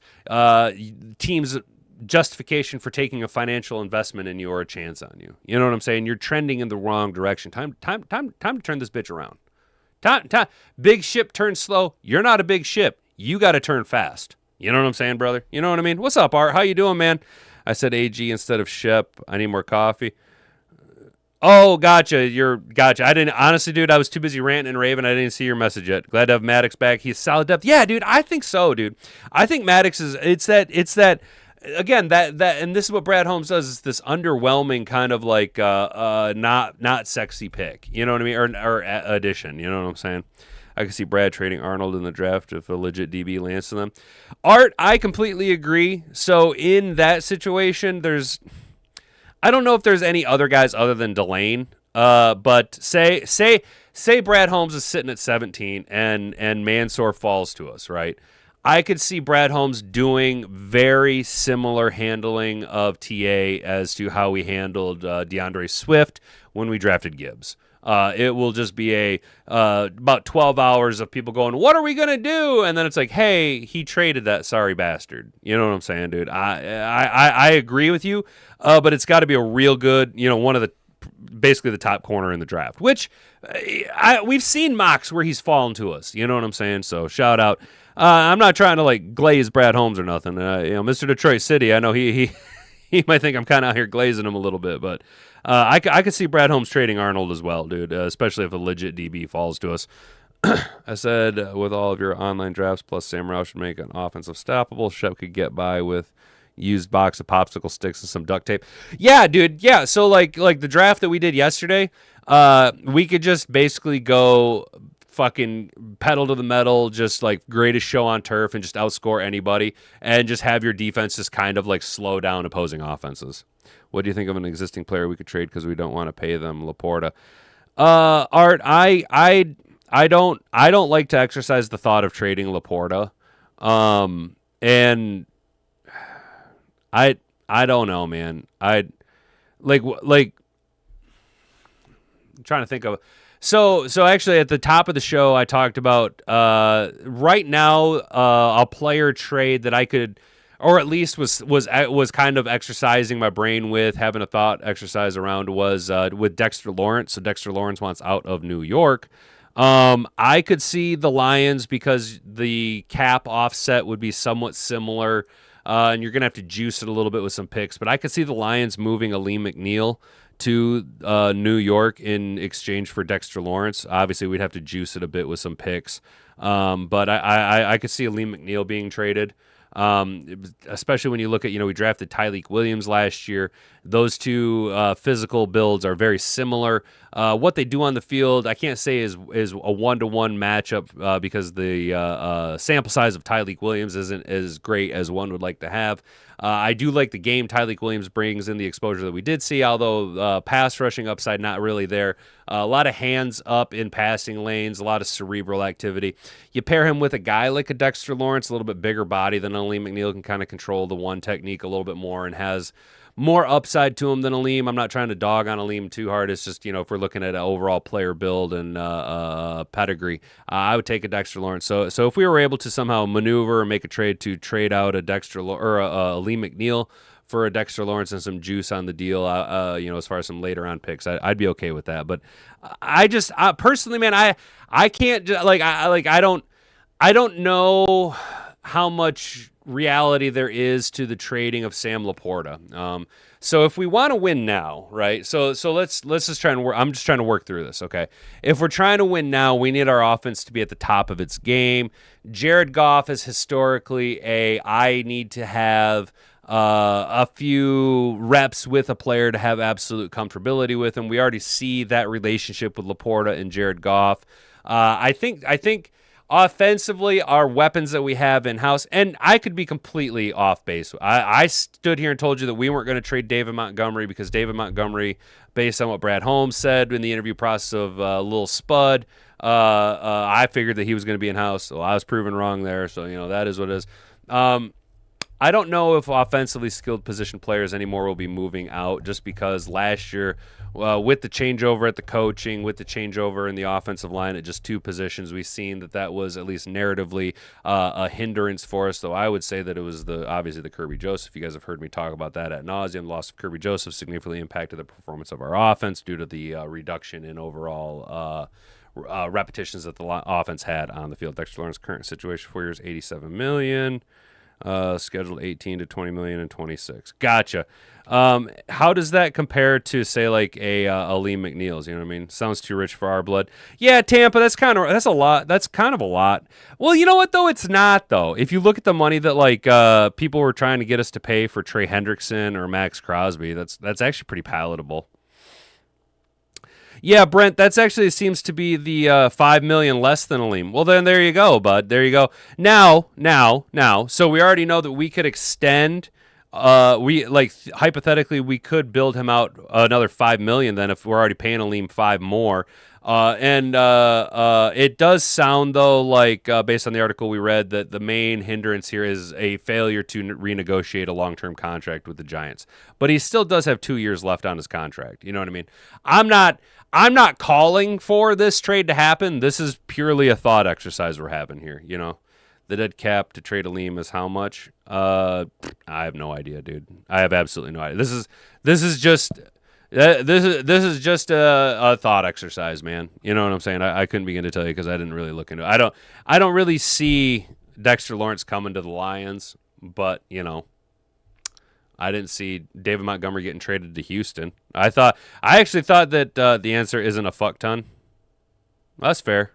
teams' justification for taking a financial investment in you or a chance on you. You know what I'm saying? You're trending in the wrong direction. Time to turn this bitch around. Time. Big ship turns slow. You're not a big ship. You got to turn fast. You know what I'm saying, brother? You know what I mean? What's up, Art? How you doing, man? I said AG instead of Shep. I need more coffee. Oh, gotcha. Gotcha. I didn't, honestly, dude, I was too busy ranting and raving. I didn't see your message yet. Glad to have Maddox back. He's solid depth. Yeah, dude, I think so, dude. I think Maddox is, it's that, again, that, and this is what Brad Holmes does, is this underwhelming kind of like not sexy pick. You know what I mean? Or addition. You know what I'm saying? I can see Brad trading Arnold in the draft if a legit DB lands to them. Art, I completely agree. So in that situation, I don't know if there's any other guys other than Delane. But say Brad Holmes is sitting at 17 and Mansour falls to us, right? I could see Brad Holmes doing very similar handling of TA as to how we handled DeAndre Swift when we drafted Gibbs. It will just be about 12 hours of people going, what are we going to do? And then it's like, hey, he traded that sorry bastard. You know what I'm saying, dude? I agree with you, but it's got to be a real good, one of the basically the top corner in the draft, which we've seen mocks where he's fallen to us. You know what I'm saying? So shout out. I'm not trying to like glaze Brad Holmes or nothing. Mr. Detroit City, I know he might think I'm kind of out here glazing him a little bit, but I could see Brad Holmes trading Arnold as well, dude, especially if a legit DB falls to us. I said with all of your online drafts, plus Sam Rao should make an offensive stoppable. Shep could get by with used box of popsicle sticks and some duct tape. Yeah, dude. Yeah. So like the draft that we did yesterday, we could just basically go fucking pedal to the metal, just like greatest show on turf and just outscore anybody and just have your defense just kind of like slow down opposing offenses. What do you think of an existing player we could trade because we don't want to pay them? Laporta. Art, I don't like to exercise the thought of trading Laporta. And I don't know, man. I'm trying to think of. So actually, at the top of the show, I talked about right now a player trade that I could, or at least was kind of exercising my brain with, having a thought exercise around, was with Dexter Lawrence. So Dexter Lawrence wants out of New York. I could see the Lions, because the cap offset would be somewhat similar, and you're going to have to juice it a little bit with some picks. But I could see the Lions moving Aleem McNeil to New York in exchange for Dexter Lawrence. Obviously, we'd have to juice it a bit with some picks. But I could see Aleem McNeil being traded. Especially when you look at, we drafted Tyleik Williams last year. Those two physical builds are very similar. What they do on the field, I can't say is a one-to-one matchup because the sample size of Tyleik Williams isn't as great as one would like to have. I do like the game Tyleik Williams brings in the exposure that we did see, although pass rushing upside not really there. A lot of hands up in passing lanes, a lot of cerebral activity. You pair him with a guy like a Dexter Lawrence, a little bit bigger body than Aleem Aleem McNeil can kind of control the one technique a little bit more and has more upside to him than Aleem. I'm not trying to dog on Aleem too hard. It's just, if we're looking at an overall player build and pedigree, I would take a Dexter Lawrence. So if we were able to somehow maneuver and make a trade to trade out a Dexter or a Aleem McNeil for a Dexter Lawrence and some juice on the deal, as far as some later on picks, I'd be okay with that. But I personally, man, I can't I don't know how much reality there is to the trading of Sam Laporta. So if we want to win now, right? So let's just try and work. I'm just trying to work through this, okay? If we're trying to win now, we need our offense to be at the top of its game. Jared Goff is historically I need to have a few reps with a player to have absolute comfortability with him. We already see that relationship with Laporta and Jared Goff. I think offensively, our weapons that we have in-house, and I could be completely off base. I stood here and told you that we weren't going to trade David Montgomery because David Montgomery, based on what Brad Holmes said in the interview process of Lil Spud, I figured that he was going to be in-house. So I was proven wrong there. So, that is what it is. I don't know if offensively skilled position players anymore will be moving out just because last year, with the changeover at the coaching, with the changeover in the offensive line at just two positions, we've seen that was at least narratively a hindrance for us. Though I would say that it was obviously the Kirby Joseph. You guys have heard me talk about that ad nauseum. The loss of Kirby Joseph significantly impacted the performance of our offense due to the reduction in overall repetitions that the offense had on the field. Dexter Lawrence's current situation, 4 years, $87 million. Scheduled 18 to 20 million and 26. Gotcha. How does that compare to say like a Aleem McNeil's? You know what I mean? Sounds too rich for our blood. Yeah, Tampa. That's a lot. That's kind of a lot. Well, you know what though? It's not though. If you look at the money that people were trying to get us to pay for Trey Hendrickson or Max Crosby, that's actually pretty palatable. Yeah, Brent, that's actually seems to be the $5 million less than Aleem. Well, then there you go, bud. There you go. Now. So we already know that we could extend. Hypothetically, we could build him out another $5 million. Then if we're already paying Aleem $5 more. It does sound though like based on the article we read that the main hindrance here is a failure to renegotiate a long-term contract with the Giants. But he still does have 2 years left on his contract. You know what I mean? I'm not calling for this trade to happen. This is purely a thought exercise we're having here. The dead cap to trade Aleem is how much? I have no idea, dude. I have absolutely no idea. This is just a thought exercise, man. You know what I'm saying? I couldn't begin to tell you because I didn't really look into it. I don't really see Dexter Lawrence coming to the Lions, but I didn't see David Montgomery getting traded to Houston. I actually thought that the answer isn't a fuck ton. That's fair.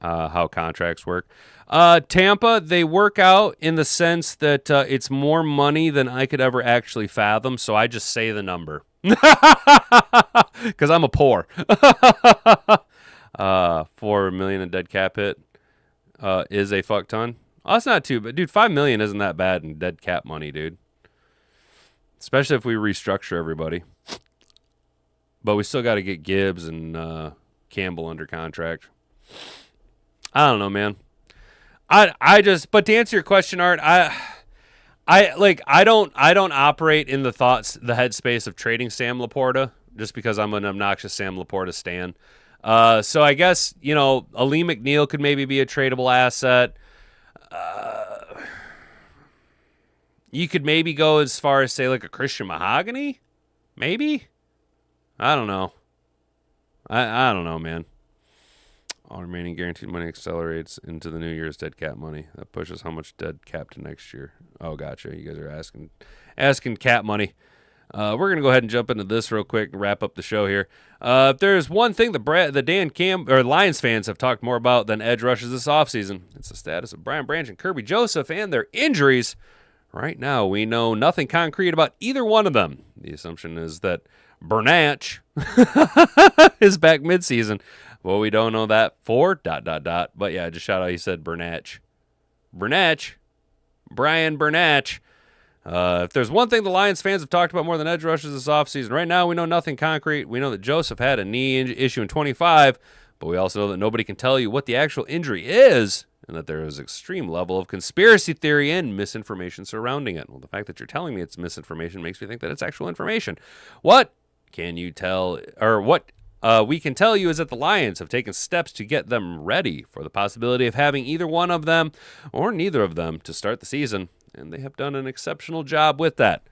How contracts work. Tampa, they work out in the sense that it's more money than I could ever actually fathom, so I just say the number. Because I'm a poor. $4 million in dead cap hit is a fuck ton. Oh, that's not too bad. Dude, $5 million isn't that bad in dead cap money, dude. Especially if we restructure everybody. But we still got to get Gibbs and Campbell under contract. I don't know, man. But to answer your question, Art, I don't operate in the headspace of trading Sam Laporta just because I'm an obnoxious Sam Laporta stan. So I guess, Aleem McNeil could maybe be a tradable asset. You could maybe go as far as say like a Christian Mahogany, maybe. I don't know. I don't know, man. All remaining guaranteed money accelerates into the new year's dead cap money. That pushes how much dead cap to next year. Oh, gotcha. You guys are asking cap money. We're going to go ahead and jump into this real quick and wrap up the show here. If there's one thing the Dan Cam or Lions fans have talked more about than edge rushes this offseason, it's the status of Brian Branch and Kirby Joseph and their injuries. Right now, we know nothing concrete about either one of them. The assumption is that Bernatch is back midseason. Well, we don't know that for ... But yeah, just shout out he said Bernatch. Brian Bernatch. If there's one thing the Lions fans have talked about more than edge rushes this offseason, right now we know nothing concrete. We know that Joseph had a knee issue in 25, but we also know that nobody can tell you what the actual injury is and that there is extreme level of conspiracy theory and misinformation surrounding it. Well, the fact that you're telling me it's misinformation makes me think that it's actual information. What can you tell, or what we can tell you is that the Lions have taken steps to get them ready for the possibility of having either one of them or neither of them to start the season, and they have done an exceptional job with that.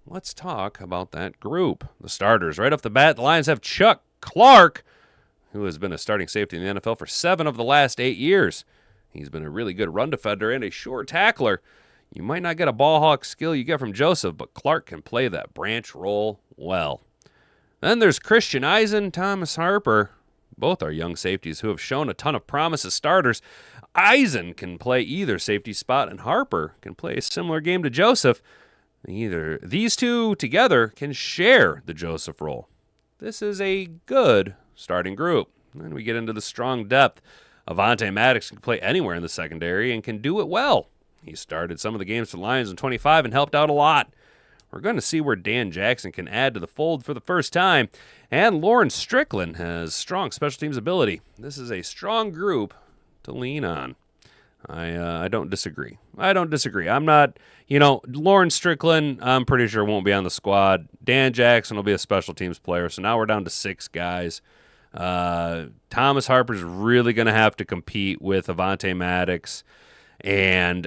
Let's talk about that group. The starters. Right off the bat, the Lions have Chuck Clark, who has been a starting safety in the NFL for 7 of the last 8 years. He's been a really good run defender and a sure tackler. You might not get a ball hawk skill you get from Joseph, but Clark can play that branch role well. Then there's Christian Eisen, Thomas Harper. Both are young safeties who have shown a ton of promise as starters. Eisen can play either safety spot, and Harper can play a similar game to Joseph. These two together can share the Joseph role. This is a good starting group. Then we get into the strong depth. Avonte Maddox can play anywhere in the secondary and can do it well. He started some of the games for the Lions in 25 and helped out a lot. We're going to see where Dan Jackson can add to the fold for the first time. And Lauren Strickland has strong special teams ability. This is a strong group to lean on. I don't disagree. I'm not, Lauren Strickland, I'm pretty sure won't be on the squad. Dan Jackson will be a special teams player. So now we're down to 6 guys. Thomas Harper's really going to have to compete with Avonte Maddox and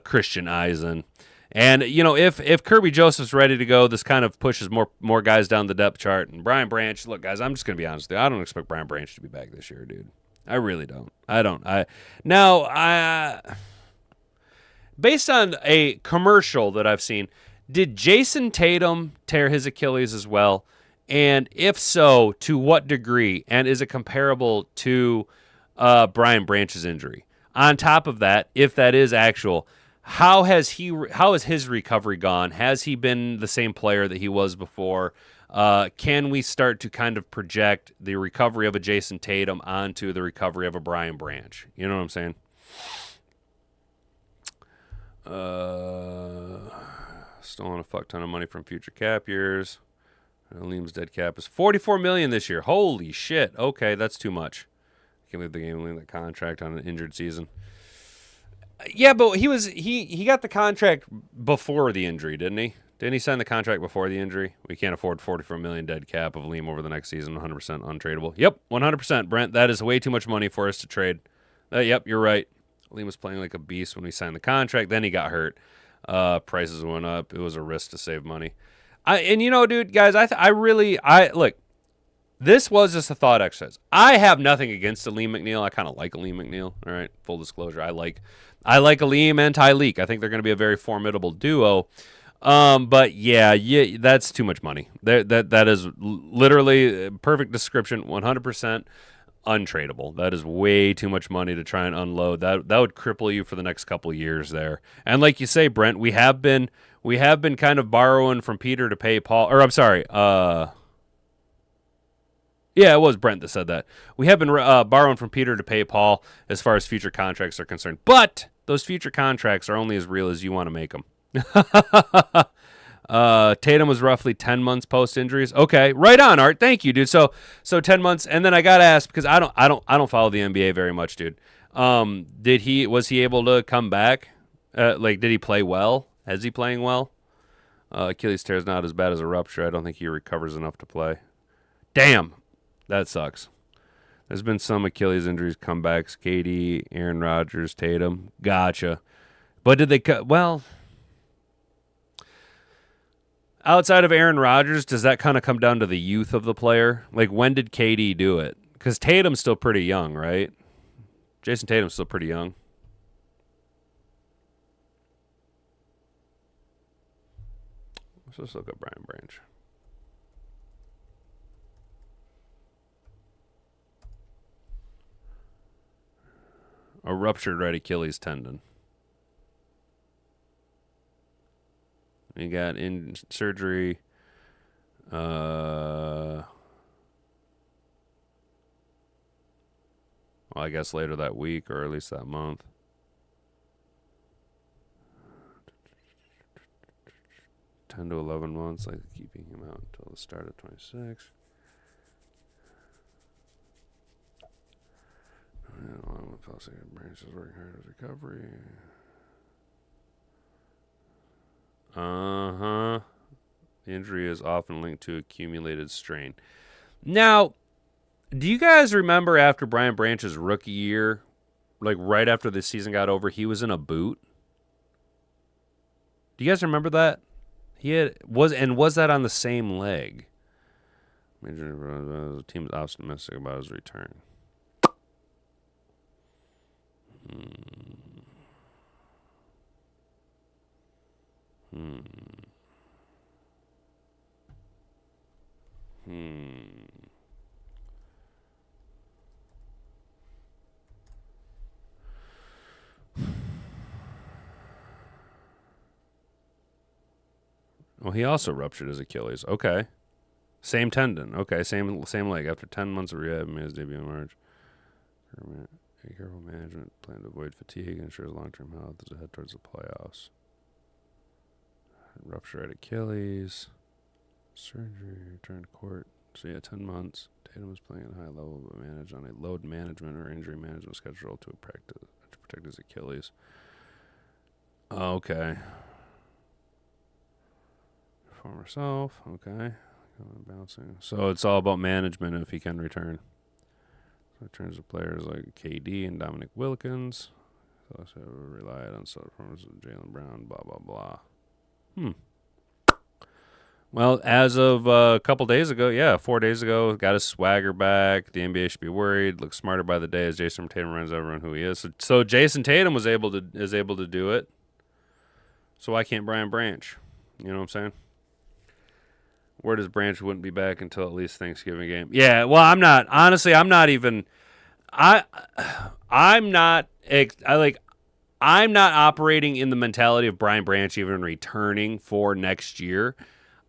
Christian Eisen. And, if Kirby Joseph's ready to go, this kind of pushes more guys down the depth chart. And Brian Branch, look, guys, I'm just going to be honest with you. I don't expect Brian Branch to be back this year, dude. I really don't. Based on a commercial that I've seen, did Jason Tatum tear his Achilles as well? And if so, to what degree? And is it comparable to Brian Branch's injury? On top of that, if that is actual, how has his recovery gone? Has he been the same player that he was before? Can we start to kind of project the recovery of a Jason Tatum onto the recovery of a Brian Branch? You know what I'm saying? Stolen a fuck ton of money from future cap years. Liam's dead cap is $44 million this year. Holy shit. Okay, that's too much. Can't believe the game leaving that contract on an injured season. Yeah, but he got the contract before the injury, didn't he? Didn't he sign the contract before the injury? We can't afford $44 million dead cap of Liam over the next season. 100% untradeable. Yep, 100%, Brent. That is way too much money for us to trade. Yep, you're right. Liam was playing like a beast when we signed the contract. Then he got hurt. Prices went up. It was a risk to save money. Dude, guys, look. This was just a thought exercise. I have nothing against Aleem McNeil. I kind of like Aleem McNeil. All right, full disclosure. I like Aleem and Tyleek. I think they're going to be a very formidable duo. But yeah, that's too much money. That is literally a perfect description. 100% untradeable. That is way too much money to try and unload. That would cripple you for the next couple of years there. And like you say, Brent, we have been kind of borrowing from Peter to pay Paul. Or I'm sorry. Yeah, it was Brent that said that. We have been borrowing from Peter to pay Paul as far as future contracts are concerned. But those future contracts are only as real as you want to make them. Tatum was roughly 10 months post injuries. Okay, right on, Art. Thank you, dude. So 10 months, and then I got to ask because I don't follow the NBA very much, dude. Was he able to come back? Did he play well? Is he playing well? Achilles tear is not as bad as a rupture. I don't think he recovers enough to play. Damn. That sucks. There's been some Achilles injuries, comebacks. KD, Aaron Rodgers, Tatum. Gotcha. But did they well, outside of Aaron Rodgers, does that kind of come down to the youth of the player? Like, when did KD do it? Because Tatum's still pretty young, right? Jason Tatum's still pretty young. Let's just look at Brian Branch. A ruptured right Achilles tendon. He got in surgery. Well, I guess later that week, or at least that month. $10 to 11 months, like keeping him out until the start of 26. Along Branch is working hard as recovery. The injury is often linked to accumulated strain. Now, do you guys remember after Brian Branch's rookie year, like right after the season got over, he was in a boot? Do you guys remember that? Was that on the same leg? The team is optimistic about his return. Well, he also ruptured his Achilles. Okay. Same tendon. Okay, same leg. After 10 months of rehab, made his debut in March. Careful management, plan to avoid fatigue, ensures long-term health as they head towards the playoffs. Rupture at Achilles. Surgery, return to court. So, 10 months. Tatum was playing at a high level, but managed on a load management or injury management schedule to protect his Achilles. Okay. Former self. Okay. Bouncing. So it's all about management if he can return. So it turns to players like KD and Dominic Wilkins. So also relied on performance of Jaylen Brown, blah, blah, blah. Well, as of a couple days ago, 4 days ago, got his swagger back. The NBA should be worried. Looks smarter by the day as Jason Tatum reminds everyone who he is. So Jason Tatum is able to do it. So why can't Brian Branch? You know what I'm saying? Word is Branch wouldn't be back until at least Thanksgiving game. Yeah, well, I'm not operating in the mentality of Brian Branch even returning for next year.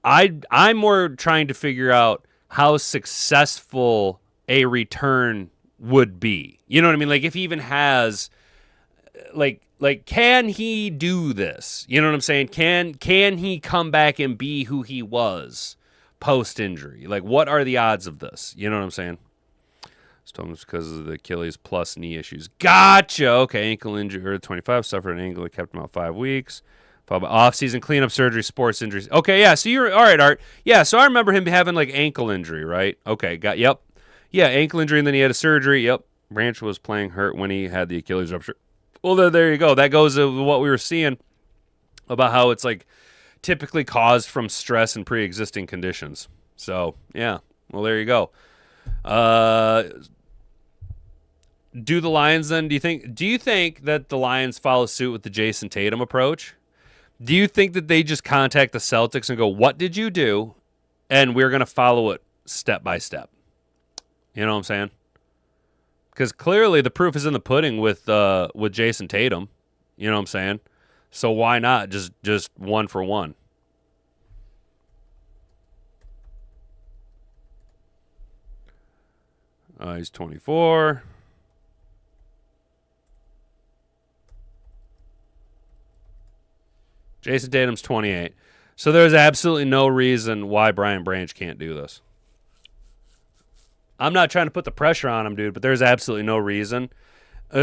I'm more trying to figure out how successful a return would be. You know what I mean? Like if he even has like can he do this? You know what I'm saying? Can he come back and be who he was post injury? Like what are the odds of this? You know what I'm saying? It's because of the Achilles plus knee issues. Gotcha. Okay, ankle injury. 25 suffered an ankle that kept him out 5 weeks. Followed by off-season cleanup surgery, sports injuries. Okay, yeah. So you're all right, Art. Yeah. So I remember him having like ankle injury, right? Okay. Yep. Yeah, ankle injury, and then he had a surgery. Yep. Branch was playing hurt when he had the Achilles rupture. Well, there you go. That goes to what we were seeing about how it's like typically caused from stress and pre-existing conditions. So yeah. Well, there you go. Do the Lions then? Do you think that the Lions follow suit with the Jason Tatum approach? Do you think that they just contact the Celtics and go, "What did you do?" And we're going to follow it step by step. You know what I'm saying? Because clearly the proof is in the pudding with Jason Tatum. You know what I'm saying? So why not just one for one? He's 24. Jason Tatum's 28. So there's absolutely no reason why Brian Branch can't do this. I'm not trying to put the pressure on him, dude, but there's absolutely no reason.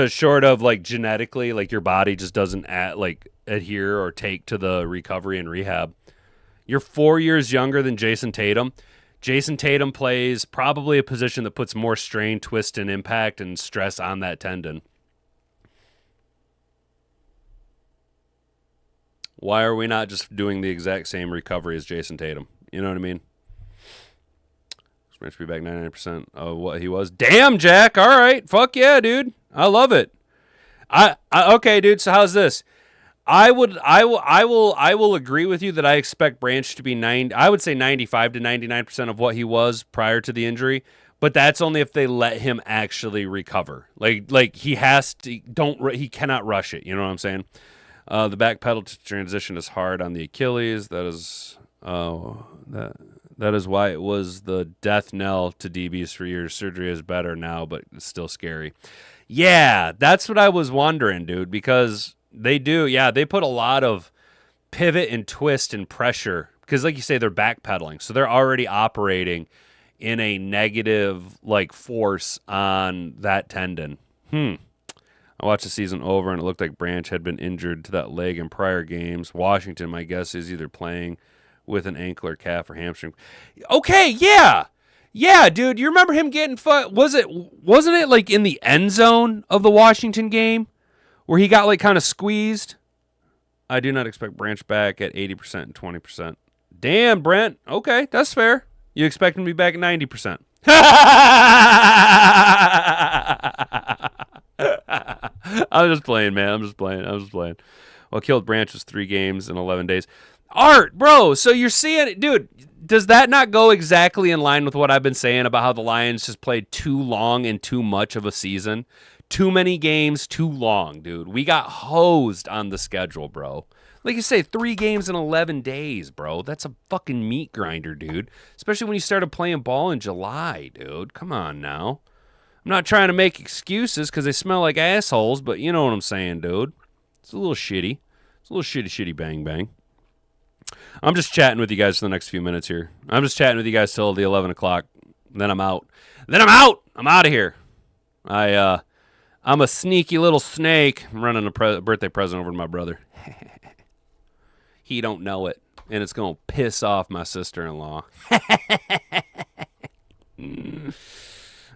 Short of like genetically, like your body just doesn't adhere or take to the recovery and rehab. You're 4 years younger than Jason Tatum. Jason Tatum plays probably a position that puts more strain, twist, and impact and stress on that tendon. Why are we not just doing the exact same recovery as Jason Tatum? You know what I mean? Branch be back 99% of what he was. Damn, Jack. All right. Fuck yeah, dude. I love it. Okay, dude. So how's this? I will agree with you that I expect Branch to be I would say 95 to 99% of what he was prior to the injury, but that's only if they let him actually recover. Like he has to he cannot rush it, you know what I'm saying? The back pedal to transition is hard on the Achilles. That is why it was the death knell to DBs for years. Surgery is better now, but it's still scary. Yeah, that's what I was wondering, dude, because they do. Yeah, they put a lot of pivot and twist and pressure because, like you say, they're backpedaling. So they're already operating in a negative, like, force on that tendon. I watched the season over, and it looked like Branch had been injured to that leg in prior games. Washington, my guess, is either playing with an ankle or calf or hamstring. Okay, yeah. Yeah, dude, you remember him getting wasn't it like in the end zone of the Washington game where he got like kind of squeezed? I do not expect Branch back at 80% and 20%. Damn, Brent. Okay, that's fair. You expect him to be back at 90%. I'm just playing, man. I'm just playing. What killed Branch was 3 games in 11 days. Art, bro, so you're seeing it. Dude, does that not go exactly in line with what I've been saying about how the Lions just played too long and too much of a season? Too many games, too long, dude. We got hosed on the schedule, bro. Like you say, 3 games in 11 days, bro. That's a fucking meat grinder, dude. Especially when you started playing ball in July, dude. Come on now. I'm not trying to make excuses because they smell like assholes, but you know what I'm saying, dude. It's a little shitty. It's a little shitty bang bang. I'm just chatting with you guys for the next few minutes here. I'm just chatting with you guys till the 11 o'clock. Then I'm out. I'm out of here. I'm a sneaky little snake. I'm running a birthday present over to my brother. He don't know it, and it's going to piss off my sister-in-law. You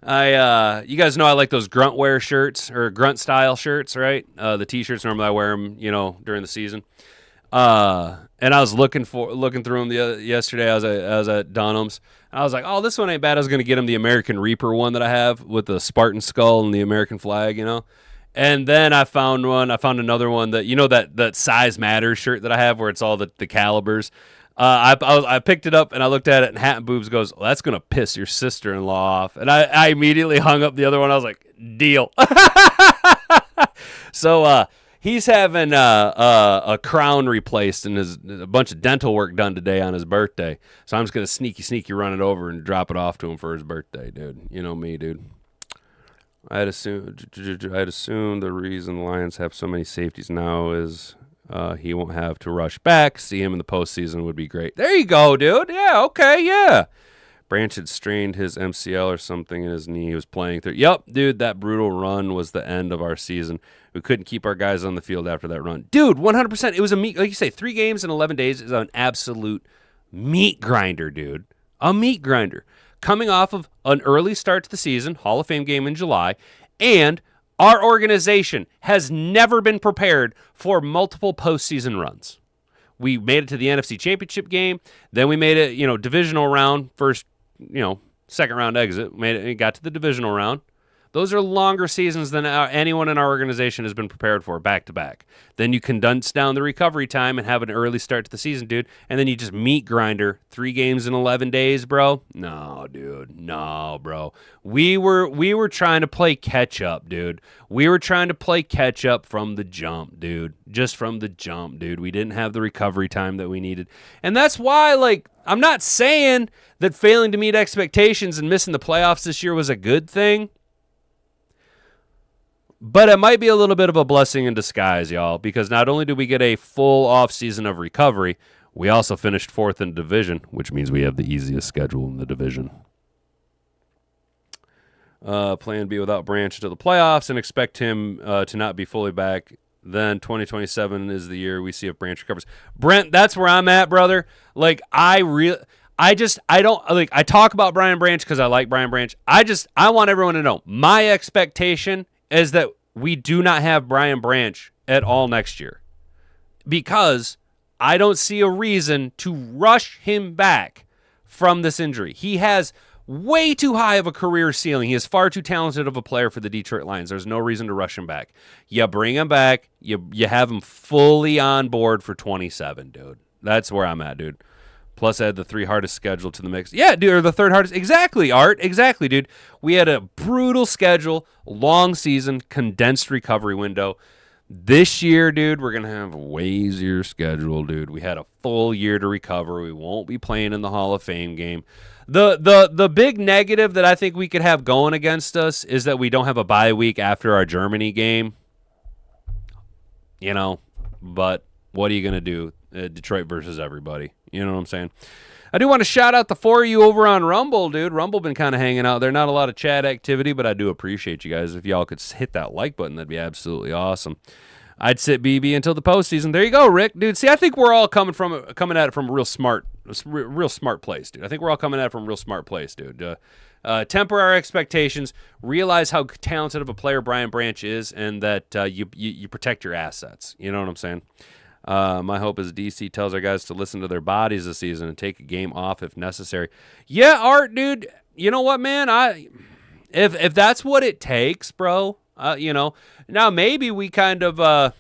guys know I like those grunt wear shirts or grunt style shirts, right? The t-shirts, normally I wear them, during the season. And I was looking through them yesterday. I was at Dunham's. I was like, oh, this one ain't bad. I was going to get him the American Reaper one that I have with the Spartan skull and the American flag, And then I found another one that, that size matters shirt that I have where it's all the calibers. I picked it up and I looked at it, and Hat and Boobs goes, well, that's going to piss your sister-in-law off. And I immediately hung up the other one. I was like, deal. So, he's having a crown replaced and a bunch of dental work done today on his birthday. So I'm just going to sneaky run it over and drop it off to him for his birthday, dude. You know me, dude. I'd assume the reason the Lions have so many safeties now is he won't have to rush back. See him in the postseason would be great. There you go, dude. Yeah, okay, yeah. Branch had strained his MCL or something in his knee. He was playing through. Yep, dude, that brutal run was the end of our season. We couldn't keep our guys on the field after that run. Dude, 100%. It was like you say, 3 games in 11 days is an absolute meat grinder, dude. A meat grinder. Coming off of an early start to the season, Hall of Fame game in July, and our organization has never been prepared for multiple postseason runs. We made it to the NFC Championship game. Then we made it, divisional round, first, second round exit. We got to the divisional round. Those are longer seasons than anyone in our organization has been prepared for, back to back. Then you condense down the recovery time and have an early start to the season, dude. And then you just meat grinder 3 games in 11 days, bro. No, dude. No, bro. We were trying to play catch up, dude. We were trying to play catch up from the jump, dude. Just from the jump, dude. We didn't have the recovery time that we needed. And that's why, I'm not saying that failing to meet expectations and missing the playoffs this year was a good thing. But it might be a little bit of a blessing in disguise, y'all, because not only do we get a full offseason of recovery, we also finished 4th in the division, which means we have the easiest schedule in the division. Plan B without Branch until the playoffs and expect him to not be fully back. Then 2027 is the year we see if Branch recovers. Brent, that's where I'm at, brother. I talk about Brian Branch because I like Brian Branch. I want everyone to know my expectation is that we do not have Brian Branch at all next year because I don't see a reason to rush him back from this injury. He has way too high of a career ceiling. He is far too talented of a player for the Detroit Lions. There's no reason to rush him back. You bring him back. You have him fully on board for 27, dude. That's where I'm at, dude. Plus, I had the 3 hardest schedule to the mix. Yeah, dude, or the 3rd hardest. Exactly, Art. Exactly, dude. We had a brutal schedule, long season, condensed recovery window. This year, dude, we're going to have a way easier schedule, dude. We had a full year to recover. We won't be playing in the Hall of Fame game. The big negative that I think we could have going against us is that we don't have a bye week after our Germany game. But what are you going to do? Detroit versus everybody. You know what I'm saying? I do want to shout out the 4 of you over on Rumble, dude. Rumble been kind of hanging out there. Not a lot of chat activity, but I do appreciate you guys. If y'all could hit that like button, that'd be absolutely awesome. I'd sit BB until the postseason. There you go, Rick, dude. See, I think we're all coming at it from a real smart place, dude. I think we're all coming at it from a real smart place, dude. Temper our expectations. Realize how talented of a player Brian Branch is, and that you protect your assets. You know what I'm saying? My hope is DC tells our guys to listen to their bodies this season and take a game off if necessary. Yeah, Art, dude. You know what, man? If that's what it takes, bro. Now maybe we kind of. I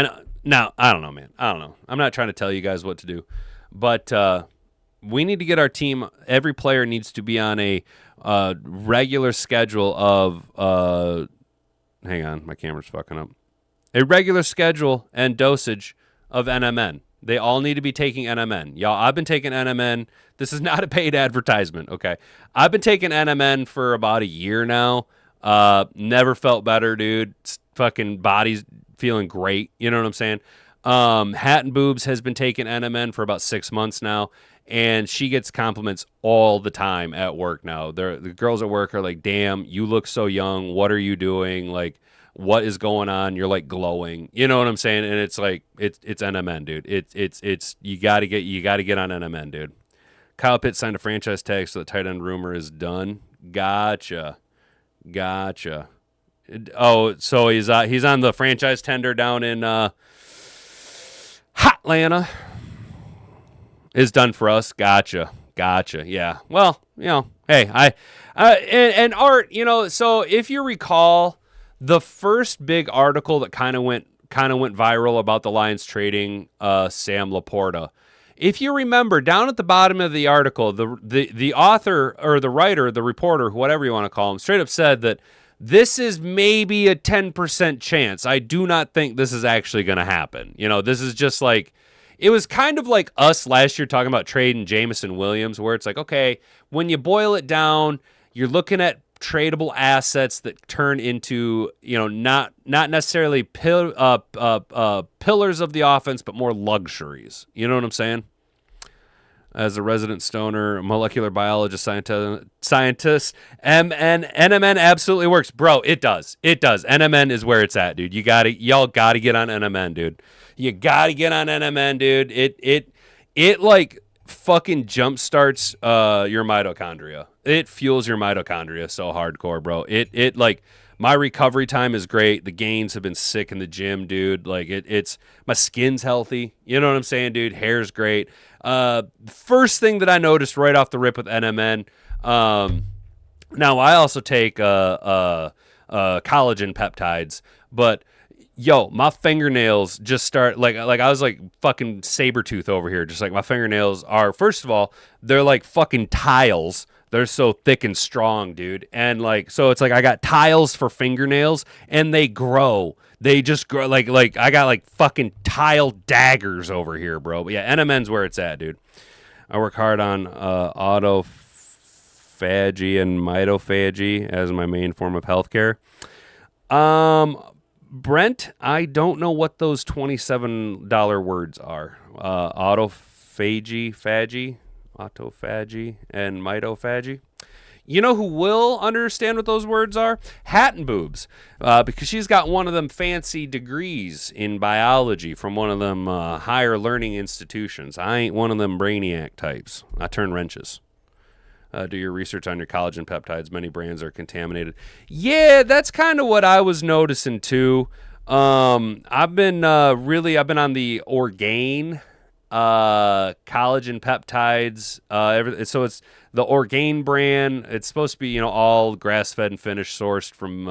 don't know, man. I don't know. I'm not trying to tell you guys what to do, but we need to get our team. Every player needs to be on a regular schedule of. Hang on, my camera's fucking up. A regular schedule and dosage of NMN. They all need to be taking NMN. Y'all, I've been taking NMN. This is not a paid advertisement, okay? I've been taking NMN for about a year now. Never felt better, dude. Fucking body's feeling great. You know what I'm saying? Hat and Boobs has been taking NMN for about 6 months now, and she gets compliments all the time at work now. The girls at work are like, damn, you look so young. What are you doing? Like, what is going on? You're like glowing. You know what I'm saying? And it's like it's NMN, dude. It's you gotta get on NMN, dude. Kyle Pitts signed a franchise tag, so the tight end rumor is done. Gotcha. Oh, so he's on the franchise tender down in Atlanta. Is done for us. Gotcha. Yeah. Well, hey, and Art, so if you recall, the first big article that kind of went viral about the Lions trading Sam Laporta. If you remember, down at the bottom of the article, the author or the writer, the reporter, whatever you want to call him, straight up said that this is maybe a 10% chance. I do not think this is actually going to happen. This is just like, it was kind of like us last year talking about trading Jameson Williams, where it's like, okay, when you boil it down, you're looking at tradable assets that turn into, not necessarily pillars of the offense, but more luxuries. You know what I'm saying? As a resident stoner, molecular biologist, scientist, NMN absolutely works, bro. It does. NMN is where it's at, dude. Y'all gotta get on NMN, dude. You gotta get on NMN, dude. It like fucking jump starts your mitochondria. It fuels your mitochondria so hardcore, bro. It like, my recovery time is great. The gains have been sick in the gym, dude. Like it's my skin's healthy. You know what I'm saying, dude? Hair's great. First thing that I noticed right off the rip with NMN. Now I also take collagen peptides, but yo, my fingernails just start like I was like fucking Sabretooth over here. Just like my fingernails are, first of all, they're like fucking tiles. They're so thick and strong, dude. And like, so it's like I got tiles for fingernails and they grow. They just grow like I got like fucking tile daggers over here, bro. But yeah, NMN's where it's at, dude. I work hard on autophagy and mitophagy as my main form of healthcare. Brent, I don't know what those $27 words are. Autophagy, and mitophagy. You know who will understand what those words are? Hat and Boobs, because she's got one of them fancy degrees in biology from one of them higher learning institutions. I ain't one of them brainiac types. I turn wrenches. Do your research on your collagen peptides. Many brands are contaminated. Yeah, that's kind of what I was noticing too. I've been on the Orgain collagen peptides. So it's the Orgain brand. It's supposed to be, all grass-fed and finished, sourced from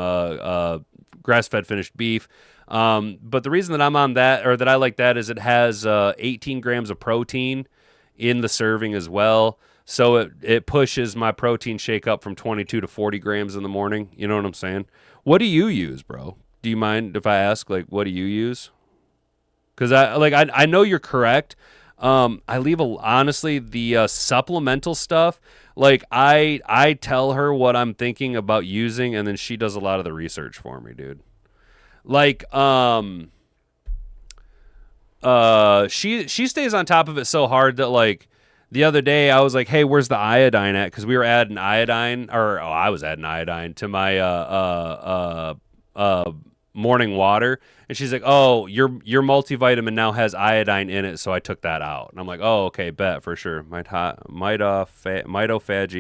grass-fed finished beef. But the reason that I'm on that, or that I like that, is it has 18 grams of protein in the serving as well. So it pushes my protein shake up from 22 to 40 grams in the morning. You know what I'm saying? What do you use, bro? Do you mind if I ask, like, what do you use? Because I know you're correct. Honestly, the supplemental stuff, like I tell her what I'm thinking about using, and then she does a lot of the research for me, dude. Like, she stays on top of it so hard that, like, the other day I was like, hey, where's the iodine at? Because we were adding iodine, I was adding iodine to my morning water. And she's like, oh, your multivitamin now has iodine in it, so I took that out. And I'm like, oh, okay, bet for sure. Mitophagy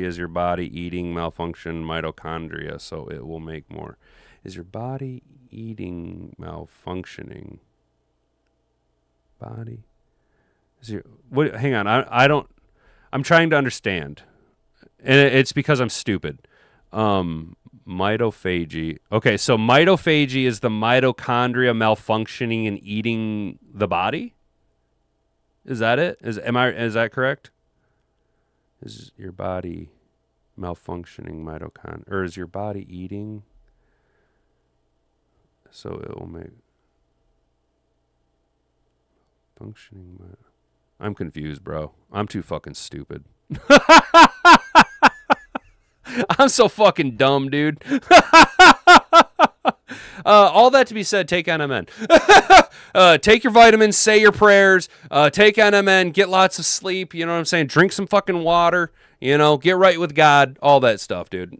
is your body eating malfunction mitochondria, so it will make more. Is your body eating malfunctioning? Body? What? Hang on, I don't. I'm trying to understand, and it's because I'm stupid. Mitophagy. Okay, so mitophagy is the mitochondria malfunctioning and eating the body. Is that it? Is that correct? Is your body malfunctioning mitochondria, or is your body eating? So it will make functioning. I'm confused, bro. I'm too fucking stupid. I'm so fucking dumb, dude. All that to be said, take NMN. Take your vitamins, say your prayers, take NMN, get lots of sleep, you know what I'm saying? Drink some fucking water, get right with God, all that stuff, dude.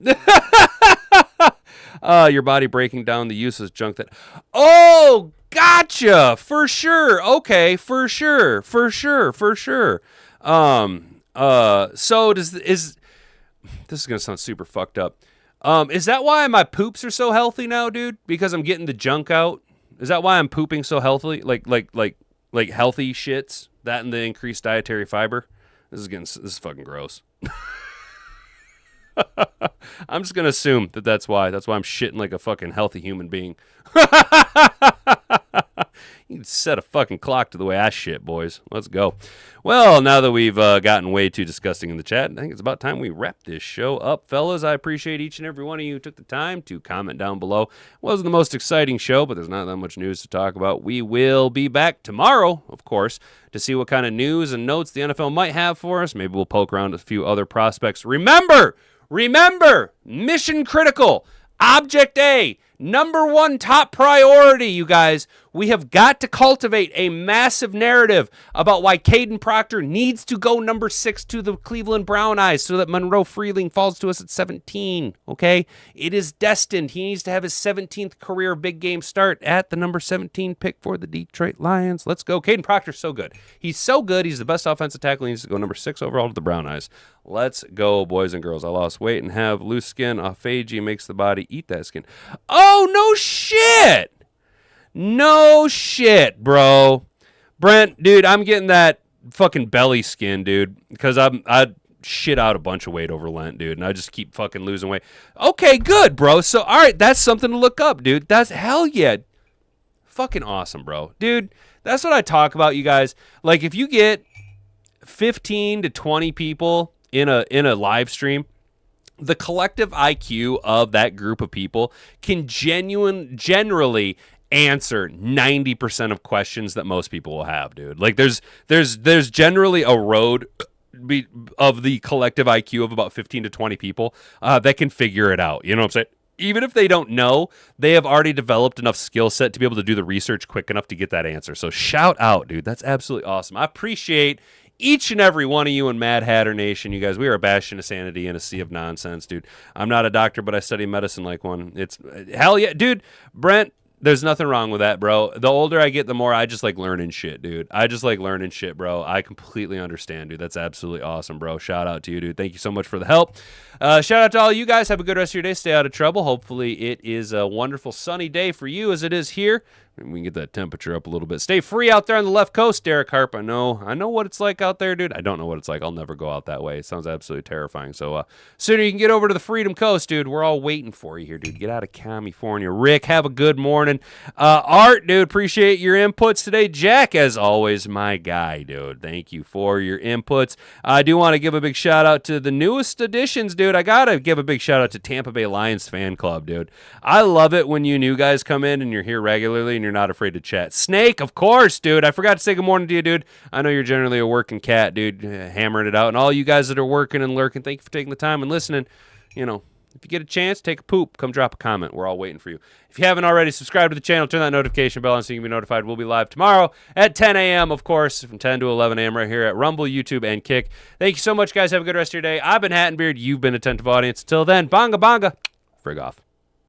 Your body breaking down the useless junk that... Oh, gotcha! For sure. Okay, for sure. So this is going to sound super fucked up. Is that why my poops are so healthy now, dude? Because I'm getting the junk out? Is that why I'm pooping so healthily? Like healthy shits? That and the increased dietary fiber? This is fucking gross. I'm just going to assume that's why. That's why I'm shitting like a fucking healthy human being. You can set a fucking clock to the way I shit, boys. Let's go. Well, now that we've gotten way too disgusting in the chat, I think it's about time we wrap this show up, fellas. I appreciate each and every one of you who took the time to comment down below. It wasn't the most exciting show, but there's not that much news to talk about. We will be back tomorrow, of course, to see what kind of news and notes the NFL might have for us. Maybe we'll poke around a few other prospects. Remember, mission critical, Object A, number one top priority, you guys. We have got to cultivate a massive narrative about why Kadyn Proctor needs to go number 6 to the Cleveland Brown Eyes so that Monroe Freeling falls to us at 17, okay? It is destined. He needs to have his 17th career big game start at the number 17 pick for the Detroit Lions. Let's go. Kadyn Proctor's so good. He's so good. He's the best offensive tackle. He needs to go number 6 overall to the Brown Eyes. Let's go, boys and girls. I lost weight and have loose skin. Autophagy makes the body eat that skin. Oh, no shit! No shit, bro. Brent, dude, I'm getting that fucking belly skin, dude, because I shit out a bunch of weight over Lent, dude, and I just keep fucking losing weight. Okay, good, bro. So, all right, that's something to look up, dude. That's hell yeah. Fucking awesome, bro. Dude, that's what I talk about, you guys. Like, if you get 15 to 20 people in a live stream, the collective IQ of that group of people can generally answer 90% of questions that most people will have, dude. Like there's generally a road of the collective IQ of about 15 to 20 people that can figure it out. You know what I'm saying? Even if they don't know, they have already developed enough skill set to be able to do the research quick enough to get that answer. So shout out, dude. That's absolutely awesome. I appreciate each and every one of you in Mad Hatter Nation. You guys, we are a bastion of sanity and a sea of nonsense, dude. I'm not a doctor, but I study medicine like one. It's hell yeah, dude. Brent, there's nothing wrong with that, bro. The older I get, the more I just like learning shit, dude. I just like learning shit, bro. I completely understand, dude. That's absolutely awesome, bro. Shout out to you, dude. Thank you so much for the help. Shout out to all you guys. Have a good rest of your day. Stay out of trouble. Hopefully it is a wonderful sunny day for you as it is here. We can get that temperature up a little bit. Stay free out there on the left coast, Derek Harp. I know what it's like out there, dude. I don't know what it's like. I'll never go out that way. It sounds absolutely terrifying. So sooner you can get over to the Freedom Coast, dude. We're all waiting for you here, dude. Get out of California. Rick, have a good morning. Art, dude, appreciate your inputs today. Jack, as always, my guy, dude. Thank you for your inputs. I do want to give a big shout out to the newest additions, dude. I got to give a big shout out to Tampa Bay Lions fan club, dude. I love it when you new guys come in and you're here regularly and you're not afraid to chat. Snake, of course, dude. I forgot to say good morning to you, dude. I know you're generally a working cat, dude, hammering it out. And all you guys that are working and lurking, thank you for taking the time and listening. You know, If you get a chance, take a poop. Come drop a comment. We're all waiting for you. If you haven't already, subscribe to the channel. Turn that notification bell on so you can be notified. We'll be live tomorrow at 10 a.m., of course, from 10 to 11 a.m. right here at Rumble, YouTube, and Kick. Thank you so much, guys. Have a good rest of your day. I've been Hat and Beard. You've been attentive audience. Until then, bonga bonga. Frig off.